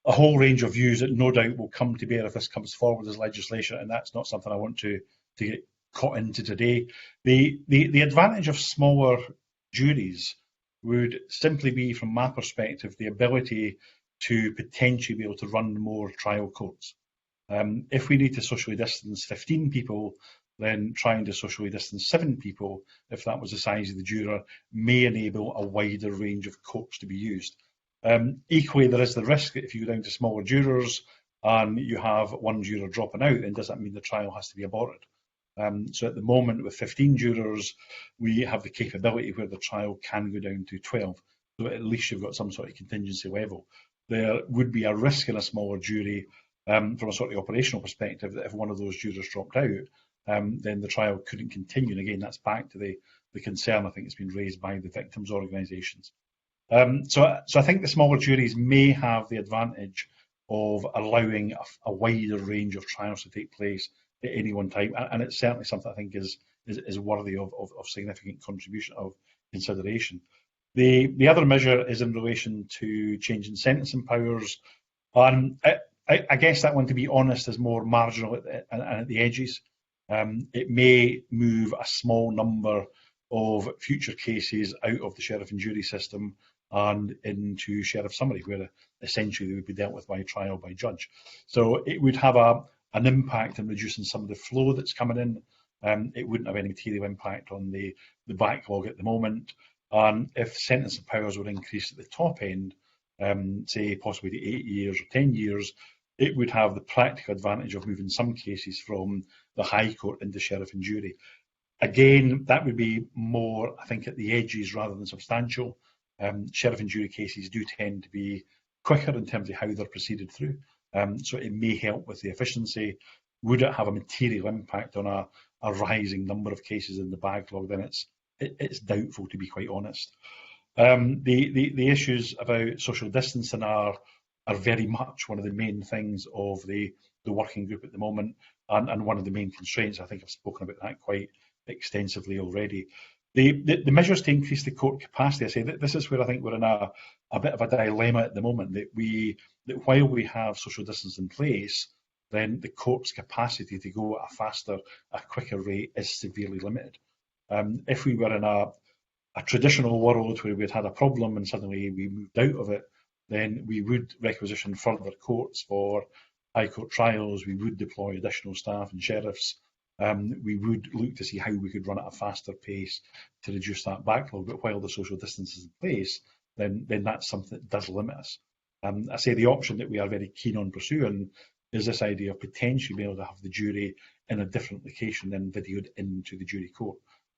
a whole range of views that no doubt will come to bear if this comes forward as legislation, and that's not something I want to get caught into today. The advantage of smaller juries would simply be, from my perspective, the ability to potentially be able to run more trial courts. If we need to socially distance 15 people, then trying to socially distance 7 people, if that was the size of the juror, may enable a wider range of courts to be used. Equally, there is the risk that if you go down to smaller jurors and you have one juror dropping out, then does that mean the trial has to be aborted? So at the moment, with 15 jurors, we have the capability where the trial can go down to 12. So at least you've got some sort of contingency level. There would be a risk in a smaller jury from a sort of operational perspective that if one of those jurors dropped out, then the trial couldn't continue. And again, that's back to the concern I think has been raised by the victims' organisations. So I think the smaller juries may have the advantage of allowing a wider range of trials to take place at any one time, and it's certainly something I think is worthy of significant contribution of consideration. The other measure is in relation to changing sentencing powers, and I guess that one, to be honest, is more marginal at the edges. It may move a small number of future cases out of the sheriff and jury system and into sheriff summary, where essentially they would be dealt with by trial by judge. So it would have an impact in reducing some of the flow that's coming in. It wouldn't have any material impact on the backlog at the moment. And if sentencing powers were increased at the top end, say possibly to 8 years or 10 years, it would have the practical advantage of moving some cases from the High Court into sheriff and jury. Again, that would be more, I think, at the edges rather than substantial. Sheriff and jury cases do tend to be quicker in terms of how they're proceeded through, so it may help with the efficiency. Would it have a material impact on a rising number of cases in the backlog? Then it's doubtful, to be quite honest. The issues about social distancing are very much one of the main things of the working group at the moment, and one of the main constraints. I think I've spoken about that quite extensively already. The measures to increase the court capacity, I say that this is where I think we're in a bit of a dilemma at the moment, that while we have social distance in place, then the court's capacity to go at a quicker rate is severely limited. If we were in a traditional world where we'd had a problem and suddenly we moved out of it, then we would requisition further courts for High Court trials, we would deploy additional staff and sheriffs, we would look to see how we could run at a faster pace to reduce that backlog. But while the social distance is in place, then that's something that does limit us. I say the option that we are very keen on pursuing is this idea of potentially being able to have the jury in a different location than videoed into the jury court.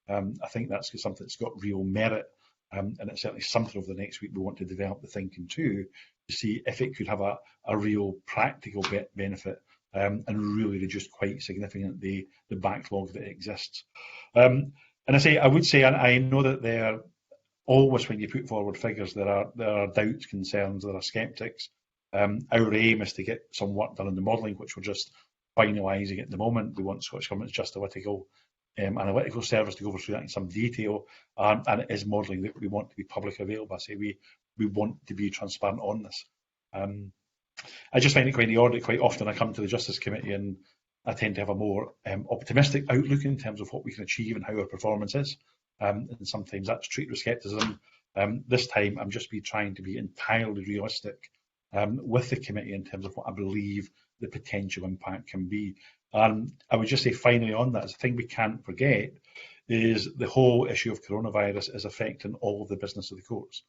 I think that's something that's got real merit, and it's certainly something over the next week we want to develop the thinking to see if it could have a real practical benefit, and really reduce quite significantly the backlog that exists. And I would say, and I know that there always, when you put forward figures, there are doubts, concerns, there are sceptics. Our aim is to get some work done in the modelling, which we're just finalising at the moment. We want Scottish Government's Just Analytical Service to go through that in some detail, and it is modelling that we want to be publicly available. I say we want to be transparent on this. I just find it quite ironic. Quite often I come to the Justice Committee and I tend to have a more optimistic outlook in terms of what we can achieve and how our performance is, and sometimes that's treated with scepticism. This time I'm just trying to be entirely realistic with the committee in terms of what I believe the potential impact can be. And I would just say finally on that, the thing we can't forget is the whole issue of coronavirus is affecting all of the business of the courts.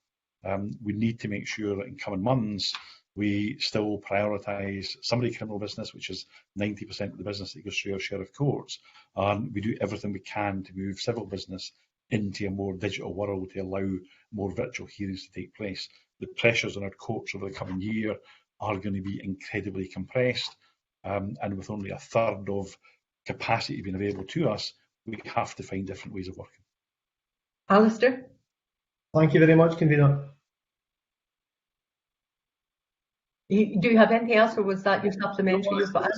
We need to make sure that in coming months we still prioritise summary criminal business, which is 90% of the business that goes through our sheriff courts, and we do everything we can to move civil business into a more digital world to allow more virtual hearings to take place. The pressures on our courts over the coming year are going to be incredibly compressed, and with only a third of capacity being available to us, we have to find different ways of working. Alistair? Thank you very much, Convener. Do you have anything else, or was that your supplementary? I think I've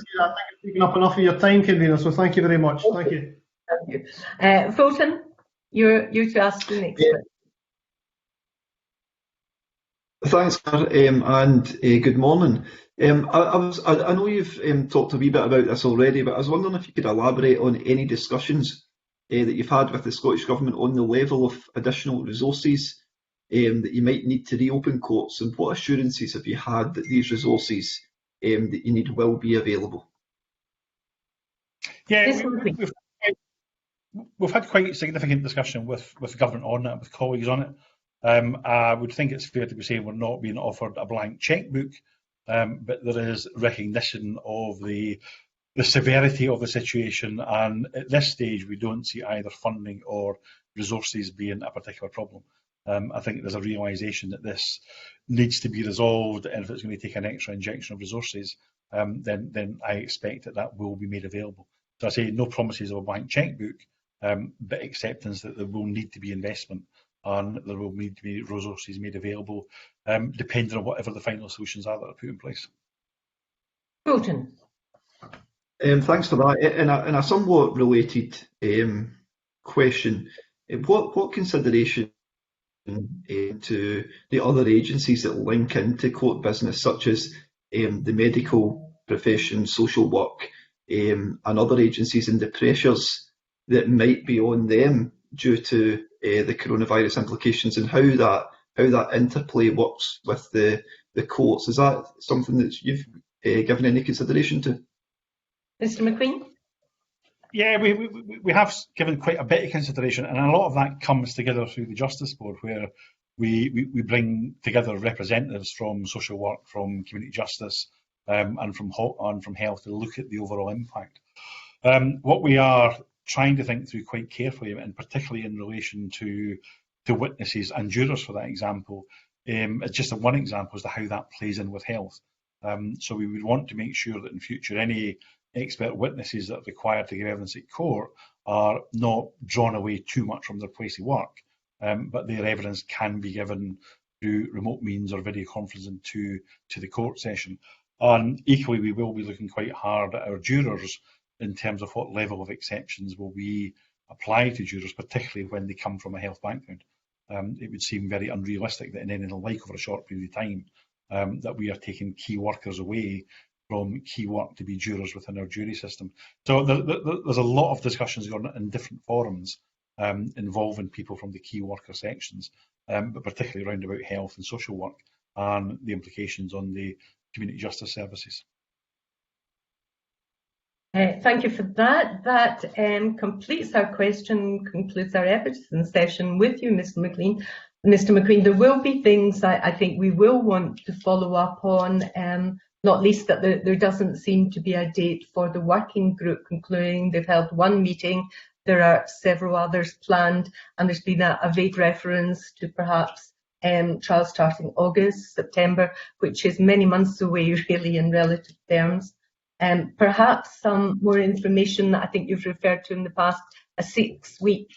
taken up enough of your time, Convener, so thank you very much. Thank you. Thank you. Fulton, you're to ask the next one. Thanks, Claire, and good morning. I know you've talked a wee bit about this already, but I was wondering if you could elaborate on any discussions that you've had with the Scottish Government on the level of additional resources that you might need to reopen courts, and what assurances have you had that these resources that you need will be available? Yeah, we've had quite significant discussion with the government on it, with colleagues on it. I would think it's fair to be saying we're not being offered a blank chequebook, but there is recognition of the severity of the situation, and at this stage we don't see either funding or resources being a particular problem. I think there's a realisation that this needs to be resolved, and if it's going to take an extra injection of resources, then I expect that will be made available. So I say no promises of a blank chequebook, but acceptance that there will need to be investment and there will need to be resources made available, depending on whatever the final solutions are that are put in place. Fulton. Thanks for that. In a somewhat related question, what consideration to the other agencies that link into court business, such as the medical profession, social work, and other agencies, and the pressures that might be on them due to the coronavirus implications, and how that interplay works with the courts? Is that something that you've given any consideration to? Mr. McQueen? Yeah, we have given quite a bit of consideration, and a lot of that comes together through the Justice Board, where we bring together representatives from social work, from community justice, and from health to look at the overall impact. What we are trying to think through quite carefully, and particularly in relation to witnesses and jurors, for that example, it's just one example as to how that plays in with health. So we would want to make sure that in future any expert witnesses that are required to give evidence at court are not drawn away too much from their place of work, but their evidence can be given through remote means or video conferencing to the court session. And equally, we will be looking quite hard at our jurors in terms of what level of exceptions will we apply to jurors, particularly when they come from a health background. It would seem very unrealistic that in anything like over a short period of time that we are taking key workers away from key work to be jurors within our jury system. So there's a lot of discussions going on in different forums involving people from the key worker sections, but particularly around about health and social work and the implications on the community justice services. Thank you for that. That completes our question, concludes our evidence session with you, Mr. McLean. Mr. McLean, there will be things I think we will want to follow up on, not least that there doesn't seem to be a date for the working group concluding. They've held one meeting, there are several others planned, and there's been a vague reference to perhaps trials starting August, September, which is many months away really in relative terms. Perhaps some more information that I think you've referred to in the past, a 6-week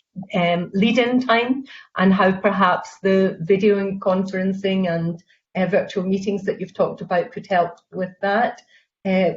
lead-in time, and how perhaps the video and conferencing and virtual meetings that you've talked about could help with that.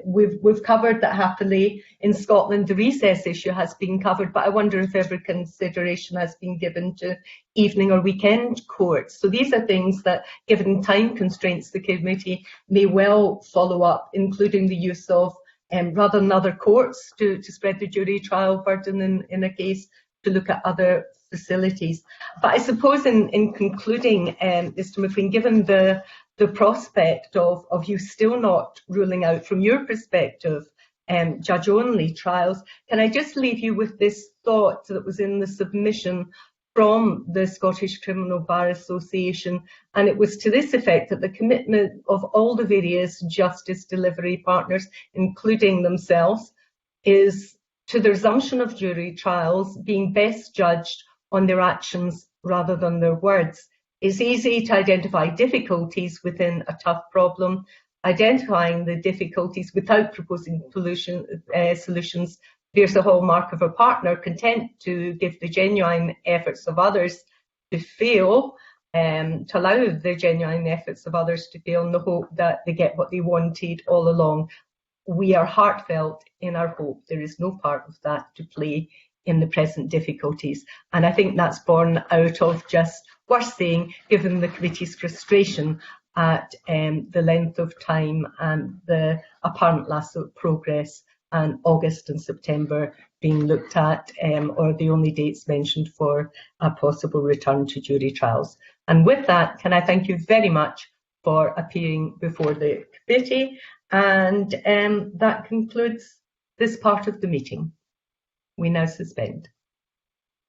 We've covered that happily in Scotland. The recess issue has been covered, but I wonder if every consideration has been given to evening or weekend courts. So these are things that, given time constraints, the committee may well follow up, including the use of rather than other courts to spread the jury trial burden in a case, to look at other facilities. But I suppose in concluding, Mr. McLean, given the prospect of you still not ruling out, from your perspective, judge-only trials, can I just leave you with this thought that was in the submission from the Scottish Criminal Bar Association, and it was to this effect that the commitment of all the various justice delivery partners, including themselves, is to the resumption of jury trials being best judged on their actions rather than their words. It's easy to identify difficulties within a tough problem. Identifying the difficulties without proposing solutions bears a hallmark of a partner content to give the genuine efforts of others to fail, to allow the genuine efforts of others to fail in the hope that they get what they wanted all along. We are heartfelt in our hope. There is no part of that to play in the present difficulties. And I think that's born out of just worth saying, given the committee's frustration at the length of time and the apparent lack of progress, and August and September being looked at, or the only dates mentioned for a possible return to jury trials. And with that, can I thank you very much for appearing before the committee, and that concludes this part of the meeting. We now suspend.